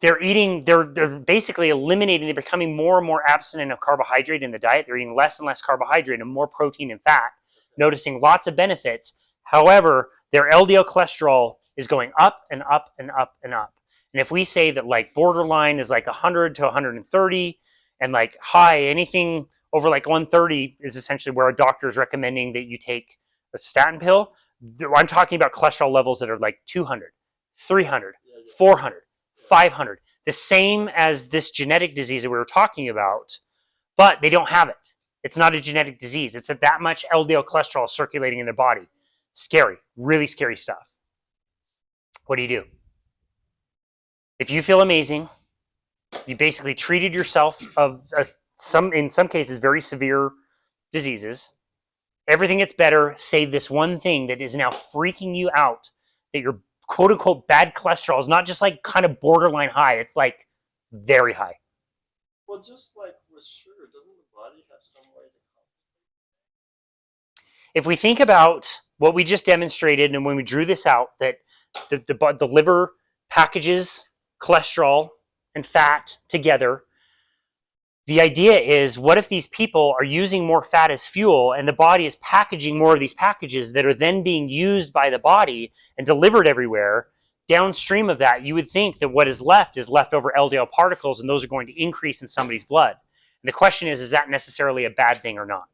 They're basically eliminating, they're becoming more and more abstinent of carbohydrate in the diet. They're eating less and less carbohydrate and more protein and fat, noticing lots of benefits. However, their LDL cholesterol is going up and up and up and up. And if we say that like borderline is like 100 to 130, and like high, anything over like 130 is essentially where a doctor is recommending that you take a statin pill. I'm talking about cholesterol levels that are like 200, 300, 400, 500. The same as this genetic disease that we were talking about, but they don't have it. It's not a genetic disease. It's that much LDL cholesterol circulating in their body. Scary, really scary stuff. What do? If you feel amazing, you basically treated yourself of in some cases, very severe diseases. Everything gets better, save this one thing that is now freaking you out, that your quote unquote bad cholesterol is not just like kind of borderline high, it's like very high. Well, just like with sugar, doesn't the body have some way to compensate? If we think about what we just demonstrated, and when we drew this out, that the liver packages cholesterol and fat together, the idea is, what if these people are using more fat as fuel, and the body is packaging more of these packages that are then being used by the body and delivered everywhere? downstream of that, you would think that what is leftover LDL particles, and those are going to increase in somebody's blood. And the question is that necessarily a bad thing or not?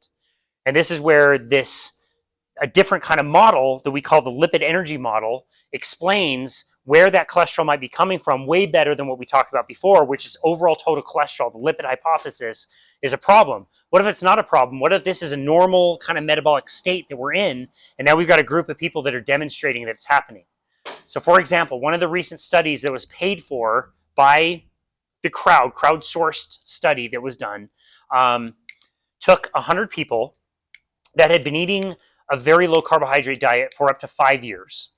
And this is where a different kind of model that we call the lipid energy model explains where that cholesterol might be coming from way better than what we talked about before, which is overall total cholesterol. The lipid hypothesis is a problem. What if it's not a problem? What if this is a normal kind of metabolic state that we're in, and now we've got a group of people that are demonstrating that it's happening? So for example, one of the recent studies that was paid for by the crowdsourced study that was done, took 100 people that had been eating a very low carbohydrate diet for up to 5 years.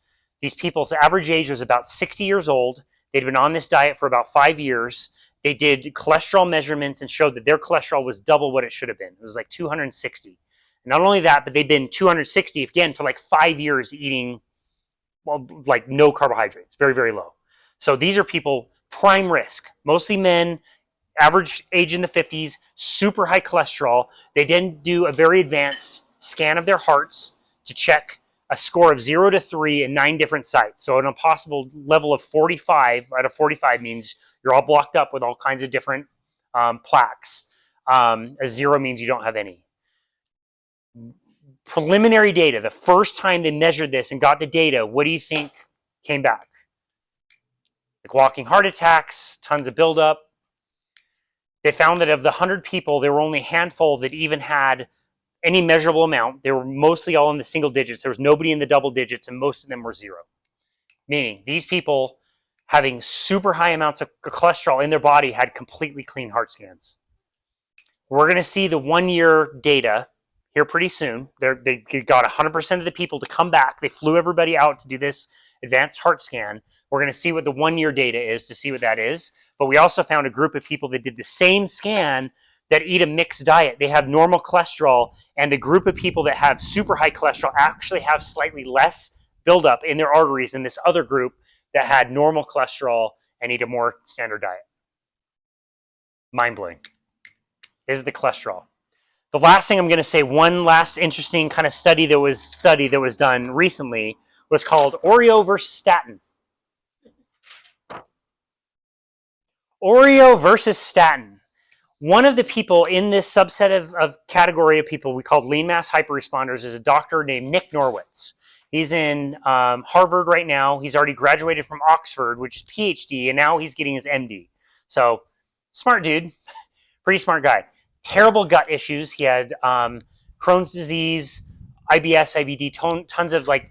These people's average age was about 60 years old. They'd been on this diet for about 5 years. They did cholesterol measurements and showed that their cholesterol was double what it should have been. It was like 260. And not only that, but they'd been 260 again for like 5 years eating, well, like no carbohydrates, very, very low. So these are people prime risk, mostly men, average age in the 50s, super high cholesterol. They didn't do a very advanced scan of their hearts to check a score of 0 to 3 in 9 different sites. So an impossible level of 45 out of 45 means you're all blocked up with all kinds of different plaques. A 0 means you don't have any. Preliminary data, the first time they measured this and got the data, what do you think came back? Like walking heart attacks, tons of buildup. They found that of the 100 people, there were only a handful that even had any measurable amount. They were mostly all in the single digits. There was nobody in the double digits, and most of them were 0. Meaning these people having super high amounts of cholesterol in their body had completely clean heart scans. We're going to see the 1-year data here pretty soon. They got 100% of the people to come back. They flew everybody out to do this advanced heart scan. We're going to see what the 1-year data is to see what that is. But we also found a group of people that did the same scan that eat a mixed diet. They have normal cholesterol, and the group of people that have super high cholesterol actually have slightly less buildup in their arteries than this other group that had normal cholesterol and eat a more standard diet. Mind-blowing. This is the cholesterol. The last thing I'm going to say, one last interesting kind of study that was done recently was called Oreo versus statin. Oreo versus statin. One of the people in this subset of category of people we called lean mass hyperresponders is a doctor named Nick Norwitz. He's in Harvard right now. He's already graduated from Oxford, which is PhD, and now he's getting his MD. So, smart dude, pretty smart guy. Terrible gut issues. He had Crohn's disease, IBS, IBD, tons of like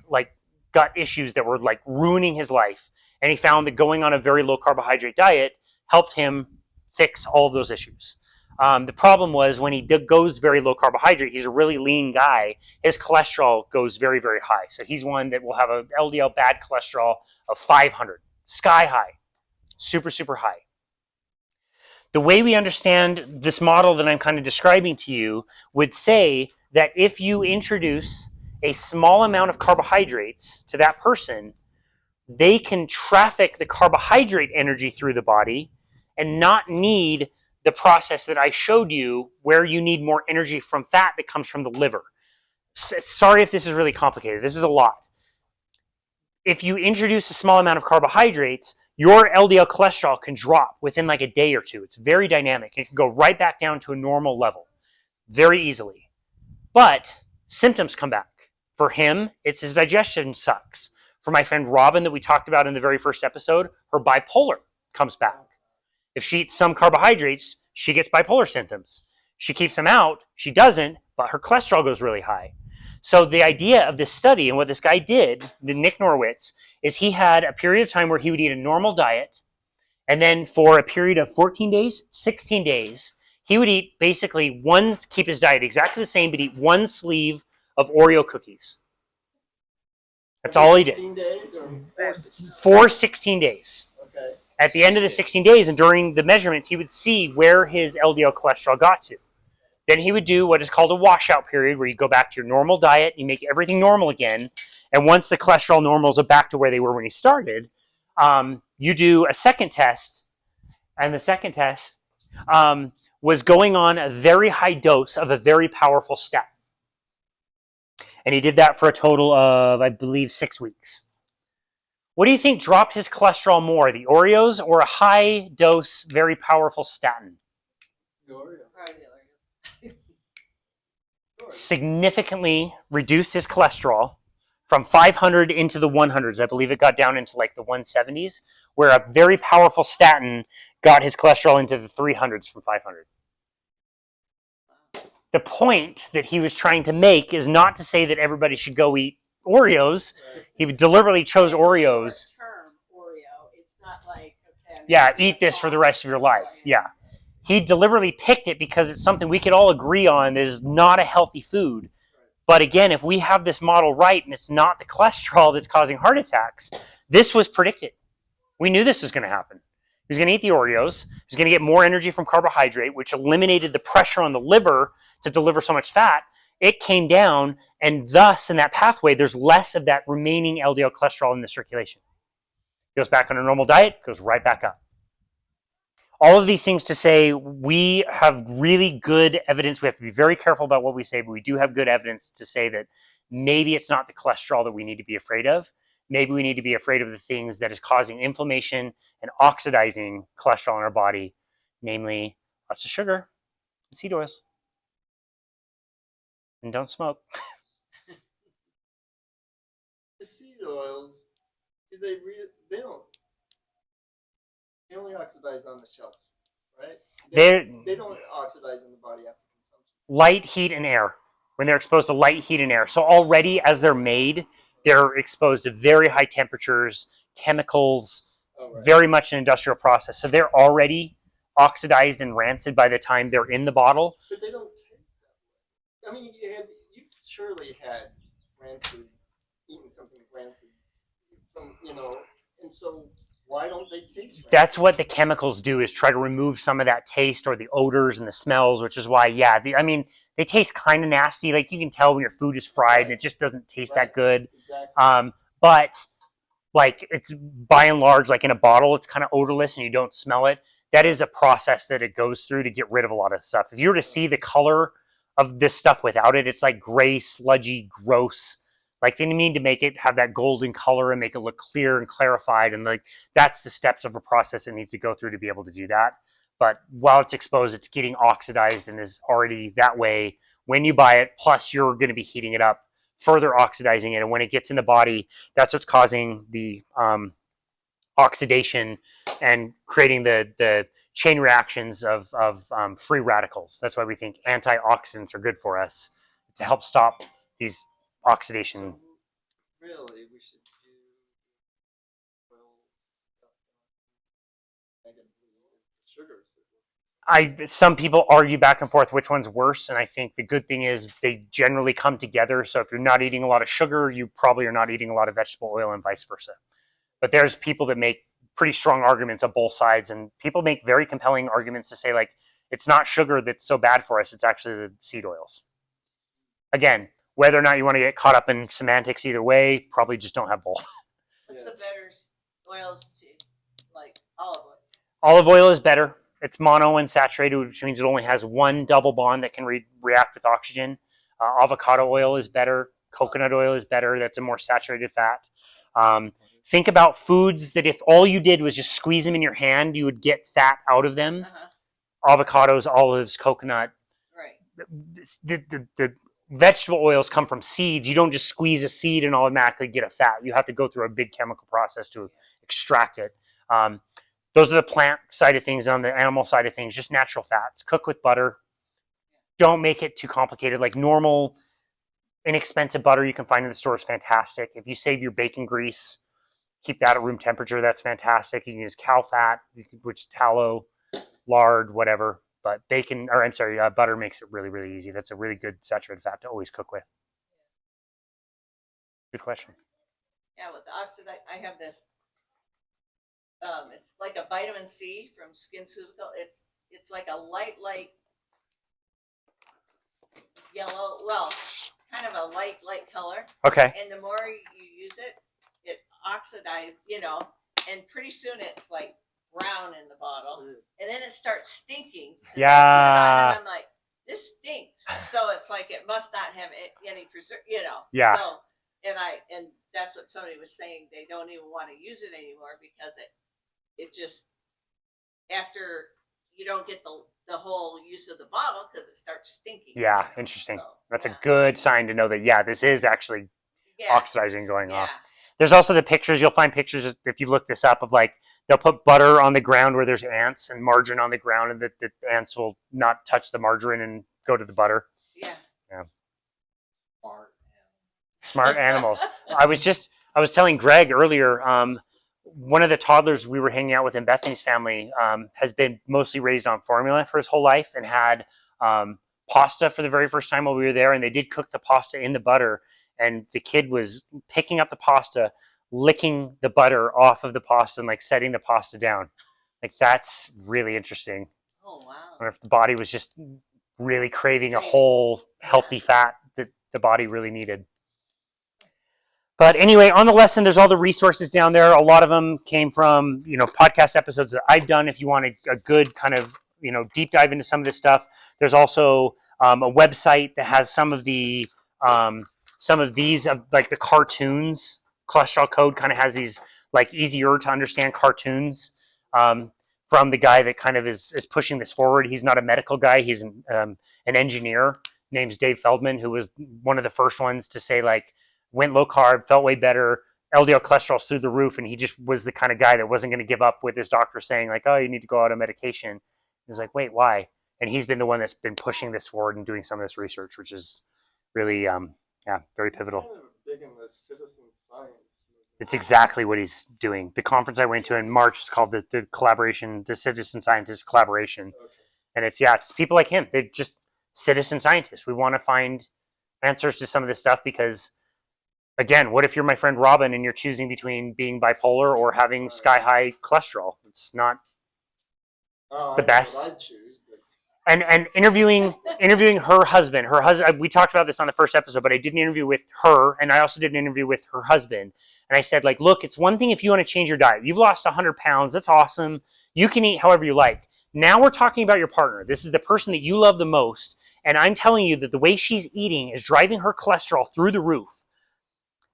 gut issues that were like ruining his life. And he found that going on a very low carbohydrate diet helped him fix all of those issues. The problem was when he goes very low carbohydrate, he's a really lean guy, his cholesterol goes very, very high. So he's one that will have a LDL bad cholesterol of 500, sky high, super, super high. The way we understand this model that I'm kind of describing to you would say that if you introduce a small amount of carbohydrates to that person, they can traffic the carbohydrate energy through the body and not need the process that I showed you where you need more energy from fat that comes from the liver. Sorry if this is really complicated. This is a lot. If you introduce a small amount of carbohydrates, your LDL cholesterol can drop within like a day or two. It's very dynamic. It can go right back down to a normal level very easily. But symptoms come back. For him, it's his digestion sucks. For my friend Robin that we talked about in the very first episode, her bipolar comes back. If she eats some carbohydrates, she gets bipolar symptoms. She keeps them out, she doesn't, but her cholesterol goes really high. So the idea of this study and what this guy did, the Nick Norwitz, is he had a period of time where he would eat a normal diet, and then for a period of 14 days, 16 days, he would eat basically keep his diet exactly the same, but eat 1 sleeve of Oreo cookies. That's all he did. 16 days or 4 16 days. Okay. At the end of the 16 days and during the measurements, he would see where his LDL cholesterol got to. Then he would do what is called a washout period, where you go back to your normal diet, you make everything normal again, and once the cholesterol normals are back to where they were when you started, you do a second test, and the second test was going on a very high dose of a very powerful statin. And he did that for a total of, I believe, 6 weeks. What do you think dropped his cholesterol more, the Oreos or a high dose, very powerful statin? Significantly reduced his cholesterol from 500 into the 100s. I believe it got down into like the 170s, where a very powerful statin got his cholesterol into the 300s from 500. The point that he was trying to make is not to say that everybody should go eat Oreos. He deliberately chose Oreos. Term Oreo. It's not like, okay, I'm Yeah, gonna eat this for the box. rest of your life. Yeah. He deliberately picked it because it's something we could all agree on that is not a healthy food. But again, if we have this model right and it's not the cholesterol that's causing heart attacks, this was predicted. We knew this was going to happen. He was going to eat the Oreos. He was going to get more energy from carbohydrate, which eliminated the pressure on the liver to deliver so much fat. It came down, and thus in that pathway, there's less of that remaining LDL cholesterol in the circulation. Goes back on a normal diet, goes right back up. All of these things to say, we have really good evidence. We have to be very careful about what we say, but we do have good evidence to say that maybe it's not the cholesterol that we need to be afraid of. Maybe we need to be afraid of the things that is causing inflammation and oxidizing cholesterol in our body, namely lots of sugar and seed oils. And don't smoke. The seed oils, they don't. They only oxidize on the shelf, right? They don't oxidize in the body after consumption. Light, heat, and air. When they're exposed to light, heat, and air. So already as they're made, they're exposed to very high temperatures, chemicals, very much an industrial process. So they're already oxidized and rancid by the time they're in the bottle. But they don't taste that way. I mean, you surely had eaten something rancid from, and so why don't they taste rancid? That's what the chemicals do, is try to remove some of that taste or the odors and the smells, which is why, they taste kind of nasty. Like you can tell when your food is fried and it just doesn't taste that good. Exactly. But like it's by and large, like in a bottle, it's kind of odorless and you don't smell it. That is a process that it goes through to get rid of a lot of stuff. If you were to see the color of this stuff without it, it's like gray, sludgy, gross. Like they need to make it have that golden color and make it look clear and clarified. And like that's the steps of a process it needs to go through to be able to do that. But while it's exposed, it's getting oxidized and is already that way when you buy it. Plus, you're going to be heating it up, further oxidizing it. And when it gets in the body, that's what's causing the oxidation and creating the chain reactions of free radicals. That's why we think antioxidants are good for us to help stop these oxidation. Really, we should do sugars. Some people argue back and forth which one's worse, and I think the good thing is they generally come together. So if you're not eating a lot of sugar, you probably are not eating a lot of vegetable oil and vice versa. But there's people that make pretty strong arguments on both sides, and people make very compelling arguments to say, like, it's not sugar that's so bad for us, it's actually the seed oils. Again, whether or not you want to get caught up in semantics either way, probably just don't have both. What's the better oils to, like olive oil? Olive oil is better. It's monounsaturated, which means it only has one double bond that can react with oxygen. Avocado oil is better. Coconut oil is better. That's a more saturated fat. Think about foods that if all you did was just squeeze them in your hand, you would get fat out of them. Avocados, olives, coconut. Right. The vegetable oils come from seeds. You don't just squeeze a seed and automatically get a fat. You have to go through a big chemical process to extract it. Those are the plant side of things. On the animal side of things, just natural fats. Cook with butter. Don't make it too complicated. Like normal, inexpensive butter you can find in the store is fantastic. If you save your bacon grease, keep that at room temperature, that's fantastic. You can use cow fat, which is tallow, lard, whatever. But butter makes it really, really easy. That's a really good saturated fat to always cook with. Good question. Yeah, with the oxidate, I have this. It's like a vitamin C from SkinCeutical. It's like a light yellow. Well, kind of a light color. Okay. And the more you use it, it oxidizes. And pretty soon it's like brown in the bottle, and then it starts stinking. Yeah. And I'm like, this stinks. So it's like it must not have any preserve. Yeah. So and that's what somebody was saying. They don't even want to use it anymore because it just, after you don't get the whole use of the bottle because it starts stinking. Yeah, interesting. So, That's yeah. a good sign to know that, yeah, this is actually Yeah. oxidizing going Yeah. off. There's also the pictures. You'll find pictures if you look this up of like they'll put butter on the ground where there's ants and margarine on the ground, and the ants will not touch the margarine and go to the butter. Yeah. Yeah. Smart Smart animals. I was telling Greg earlier, one of the toddlers we were hanging out with in Bethany's family has been mostly raised on formula for his whole life and had pasta for the very first time while we were there. And they did cook the pasta in the butter. And the kid was picking up the pasta, licking the butter off of the pasta and like setting the pasta down. Like that's really interesting. Oh, wow. I wonder if the body was just really craving a whole healthy fat that the body really needed. But anyway, on the lesson, there's all the resources down there. A lot of them came from, podcast episodes that I've done. If you want a good kind of, deep dive into some of this stuff, there's also a website that has some of these, like the cartoons. Cholesterol Code kind of has these like easier to understand cartoons from the guy that kind of is pushing this forward. He's not a medical guy. He's an engineer. Name's Dave Feldman, who was one of the first ones to say like, went low carb, felt way better. LDL cholesterol's through the roof, and he just was the kind of guy that wasn't going to give up with his doctor saying like, "Oh, you need to go out on medication." He was like, "Wait, why?" And he's been the one that's been pushing this forward and doing some of this research, which is really, very pivotal. He's kind of big in the citizen science movement. It's exactly what he's doing. The conference I went to in March is called the collaboration, the Citizen Scientist Collaboration, Okay. and it's people like him. They're just citizen scientists. We want to find answers to some of this stuff because, again, what if you're my friend Robin and you're choosing between being bipolar or having sky high cholesterol? It's not Oh, the I know best. what I'd choose, but And interviewing her husband. Her husband. We talked about this on the first episode, but I did an interview with her, and I also did an interview with her husband. And I said, like, look, it's one thing if you want to change your diet. You've lost 100 pounds. That's awesome. You can eat however you like. Now we're talking about your partner. This is the person that you love the most, and I'm telling you that the way she's eating is driving her cholesterol through the roof.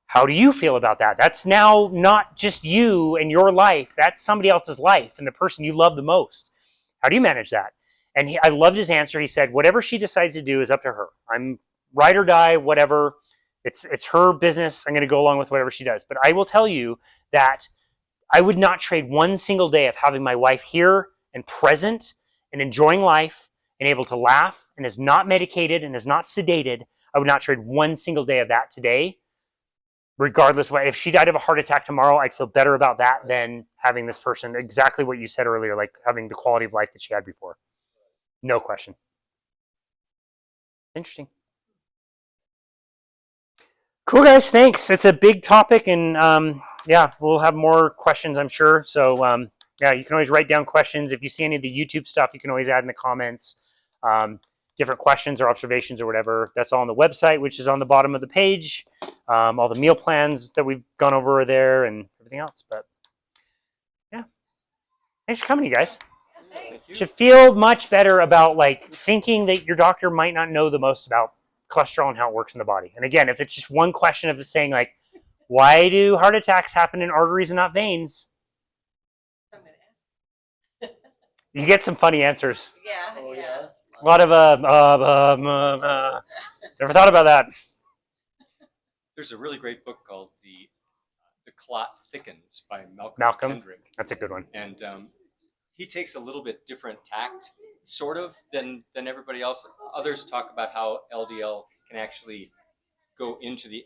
How do you feel about that? That's now not just you and your life. That's somebody else's life and the person you love the most. How do you manage that? And I loved his answer. He said, whatever she decides to do is up to her. I'm ride or die, whatever. It's her business. I'm going to go along with whatever she does. But I will tell you that I would not trade one single day of having my wife here and present and enjoying life and able to laugh and is not medicated and is not sedated. I would not trade one single day of that today. Regardless of if she died of a heart attack tomorrow, I'd feel better about that than having this person, exactly what you said earlier, like having the quality of life that she had before. No question. Interesting. Cool, guys. Thanks. It's a big topic, and we'll have more questions, I'm sure. So, you can always write down questions. If you see any of the YouTube stuff, you can always add in the comments. Different questions or observations or whatever. That's all on the website, which is on the bottom of the page. All the meal plans that we've gone over are there and everything else. But yeah, thanks for coming, you guys. Thank you. Should feel much better about like thinking that your doctor might not know the most about cholesterol and how it works in the body. And again, if it's just one question of saying like, why do heart attacks happen in arteries and not veins? I'm gonna ask. You get some funny answers. Yeah. oh Yeah. yeah. A lot of never thought about that. There's a really great book called The Clot Thickens by Malcolm. Kendrick. That's a good one. And he takes a little bit different tact, sort of, than everybody else. Others talk about how LDL can actually go into the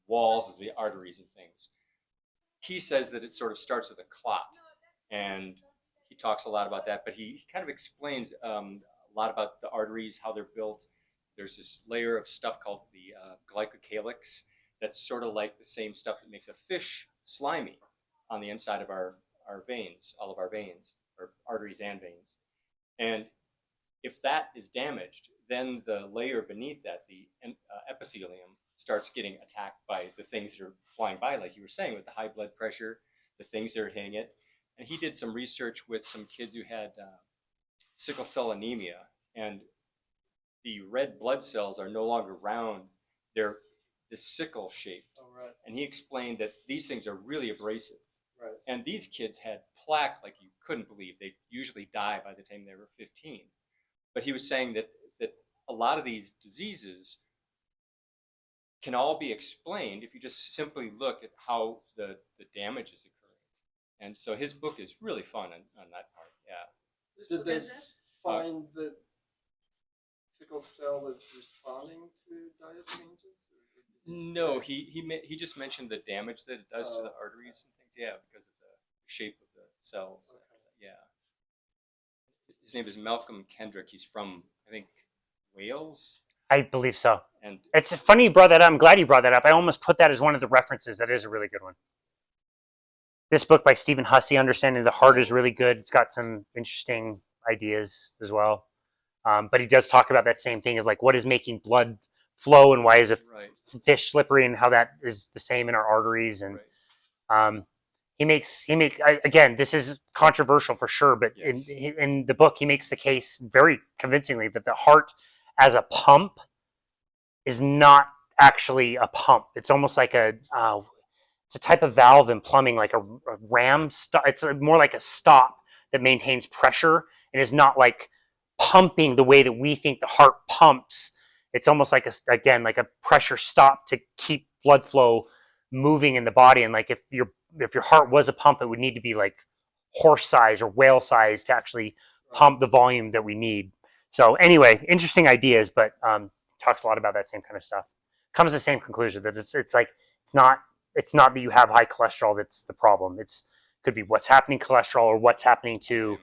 walls of the arteries and things. He says that it sort of starts with a clot, and he talks a lot about that. But he kind of explains a lot about the arteries, how they're built. There's this layer of stuff called the glycocalyx that's sort of like the same stuff that makes a fish slimy on the inside of our veins, all of our veins, or arteries and veins. And if that is damaged, then the layer beneath that, the epithelium, starts getting attacked by the things that are flying by, like you were saying, with the high blood pressure, the things that are hitting it. And he did some research with some kids who had sickle cell anemia, and the red blood cells are no longer round. They're this sickle shaped. Oh, right. And he explained that these things are really abrasive. Right. And these kids had plaque like you couldn't believe. They usually die by the time they were 15. But he was saying that a lot of these diseases can all be explained if you just simply look at how the damage is occurring. And so his book is really fun on that part. Yeah. Did they Business? find that sickle cell is responding to diet changes? No, he just mentioned the damage that it does to the arteries and things. Yeah, because of the shape of the cells. Okay. Yeah. His name is Malcolm Kendrick. He's from, I think, Wales. I believe so. And It's funny you brought that up. I'm glad you brought that up. I almost put that as one of the references. That is a really good one. This book by Stephen Hussey, Understanding the Heart, is really good. It's got some interesting ideas as well. But he does talk about that same thing of like what is making blood flow and why is a right. fish slippery and how that is the same in our arteries. And Right. again, this is controversial for sure, but Yes. in the book, he makes the case very convincingly that the heart as a pump is not actually a pump. It's almost like it's a type of valve in plumbing, like a ram stop. It's more like a stop that maintains pressure and is not like pumping the way that we think the heart pumps. It's almost like like a pressure stop to keep blood flow moving in the body. And like if your heart was a pump, it would need to be like horse size or whale size to actually pump the volume that we need. So anyway, interesting ideas, but talks a lot about that same kind of stuff. Comes to the same conclusion that it's not that you have high cholesterol that's the problem. It's could be what's happening to cholesterol or what's happening to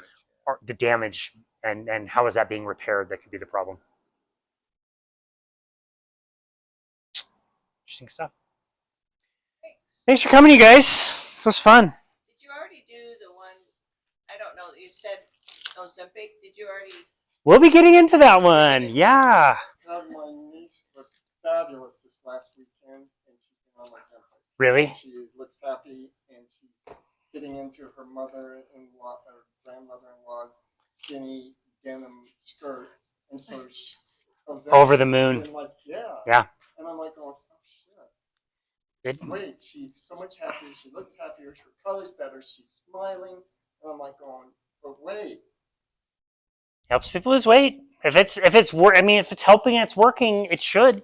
the damage and how is that being repaired that could be the problem. Interesting stuff. Thanks for coming, you guys. It was fun. Did you already do the one? I don't know. You said Ozempic. Did you already? We'll be getting into that one. Yeah. God, my niece looked fabulous this last weekend, and she's been on my template. Really? She looks happy, and she's getting into her mother-in-law or grandmother-in-law's skinny denim skirt, and so she Over the moon. like, yeah. Yeah. And I'm like, oh shit. Wait, she's so much happier. She looks happier. Her color's better. She's smiling. And I'm like going, but wait. Helps people lose weight. If it's helping and it's working, it should.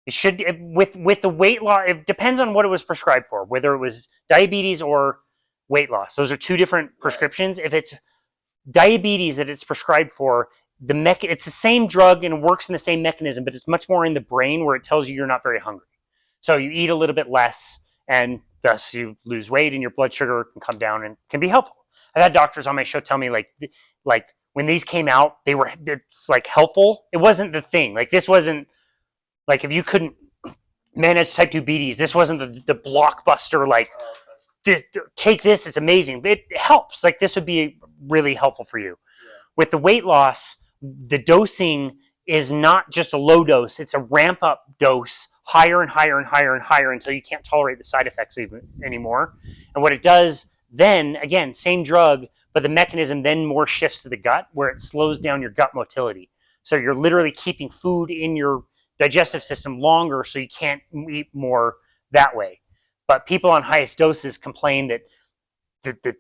It should with the weight loss. It depends on what it was prescribed for, whether it was diabetes or weight loss. Those are two different prescriptions. If it's diabetes that it's prescribed for, it's the same drug and it works in the same mechanism, but it's much more in the brain where it tells you you're not very hungry. So you eat a little bit less, and thus you lose weight, and your blood sugar can come down and can be helpful. I've had doctors on my show tell me like when these came out, it's like helpful. It wasn't the thing. Like this wasn't like if you couldn't manage type 2 diabetes, this wasn't the blockbuster like take this, it's amazing. It helps. Like this would be really helpful for you. Yeah. With the weight loss, the dosing is not just a low dose, it's a ramp up dose, higher and higher and higher and higher until you can't tolerate the side effects anymore. And what it does then, again, same drug, but the mechanism then more shifts to the gut where it slows down your gut motility. So you're literally keeping food in your digestive system longer so you can't eat more that way. But people on highest doses complain that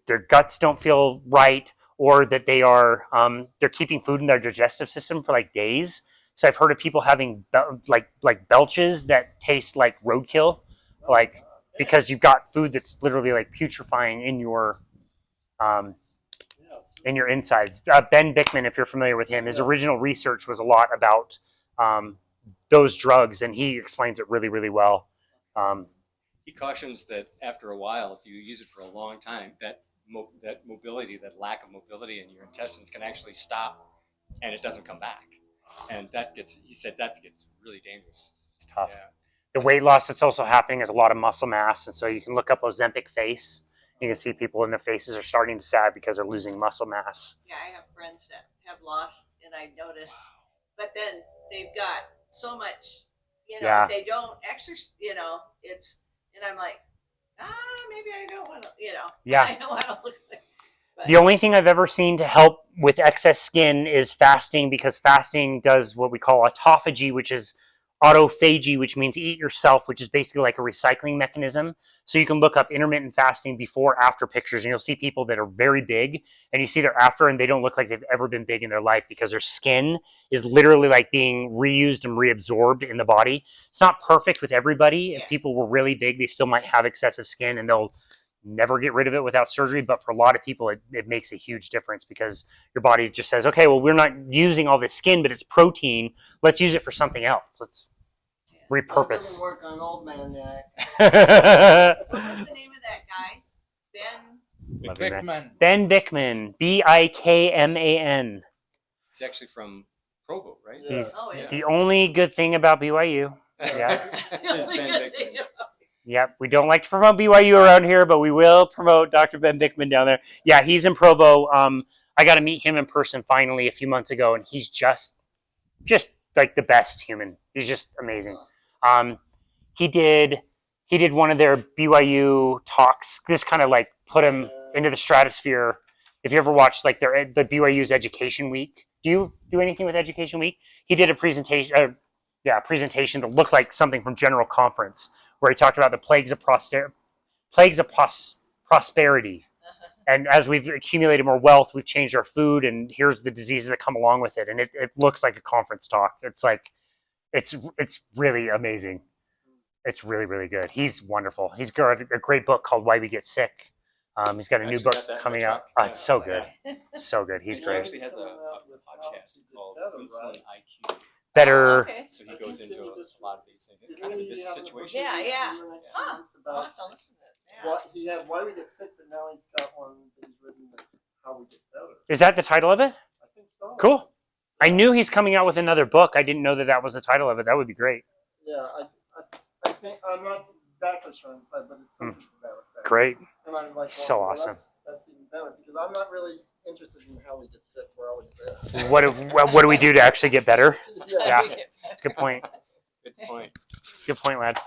their guts don't feel right, or that they're keeping food in their digestive system for like days. So I've heard of people having like belches that taste like roadkill, because you've got food that's literally like putrefying in your insides. Ben Bickman, if you're familiar with him, his original research was a lot about those drugs, and he explains it really, really well. He cautions that after a while, if you use it for a long time, that mobility, that lack of mobility in your intestines can actually stop, and it doesn't come back. And he said that gets really dangerous. It's tough. Yeah. The weight loss that's also happening is a lot of muscle mass, and so you can look up Ozempic face. You can see people in their faces are starting to sag because they're losing muscle mass. Yeah, I have friends that have lost, and I notice, but then they've got so much, if they don't exercise, and I'm like, maybe I don't want to, I don't want to look like. But the only thing I've ever seen to help with excess skin is fasting, because fasting does what we call autophagy, which is autophagy, which means eat yourself, which is basically like a recycling mechanism. So you can look up intermittent fasting before after pictures, and you'll see people that are very big, and you see their after, and they don't look like they've ever been big in their life because their skin is literally like being reused and reabsorbed in the body. It's not perfect with everybody. If people were really big, they still might have excessive skin, and they'll never get rid of it without surgery. But for a lot of people, it makes a huge difference because your body just says, okay, well, we're not using all this skin, but it's protein. Let's use it for something else. Let's That repurpose. doesn't work on old man yet. What was the name of that guy? Ben. Bickman. Ben Bickman, Bikman. He's actually from Provo, right? Yeah. He's Oh, is the only good thing about BYU. Yeah. Is Ben Bickman. Yep, we don't like to promote BYU around here, but we will promote Dr. Ben Bickman down there. Yeah, he's in Provo. I got to meet him in person finally a few months ago, and he's just like the best human. He's just amazing. He did one of their BYU talks. This kind of like put him into the stratosphere. If you ever watched like the BYU's Education Week, do you do anything with Education Week? He did a presentation. Presentation that looked like something from General Conference, where he talked about the plagues of prosperity. And as we've accumulated more wealth, we've changed our food, and here's the diseases that come along with it. And it looks like a conference talk. It's like, it's really amazing. It's really, really good. He's wonderful. He's got a great book called Why We Get Sick. He's got a new Actually book got that in coming my out. truck. It's so good. So good. He's He great. actually has a podcast called Insulin IQ. Better. Okay. So he goes into a lot of these things. Didn't Kind of he this have a book situation. Yeah, yeah. in the next Huh. months I'll about have to listen to that. Yeah. what he had Why We Get Sick, but now he's got one that he's written that How We Get Better. Is that the title of it? I think so. Cool. I knew he's coming out with another book. I didn't know that was the title of it. That would be great. Yeah, I think I'm not exactly sure, but it's something to that effect. Great. And I was like, So well, awesome. That's even better because I'm not really interested in how we get sick. We're always there. What do we do to actually get better? Yeah. We get That's a good point. Good point. Good point, lad.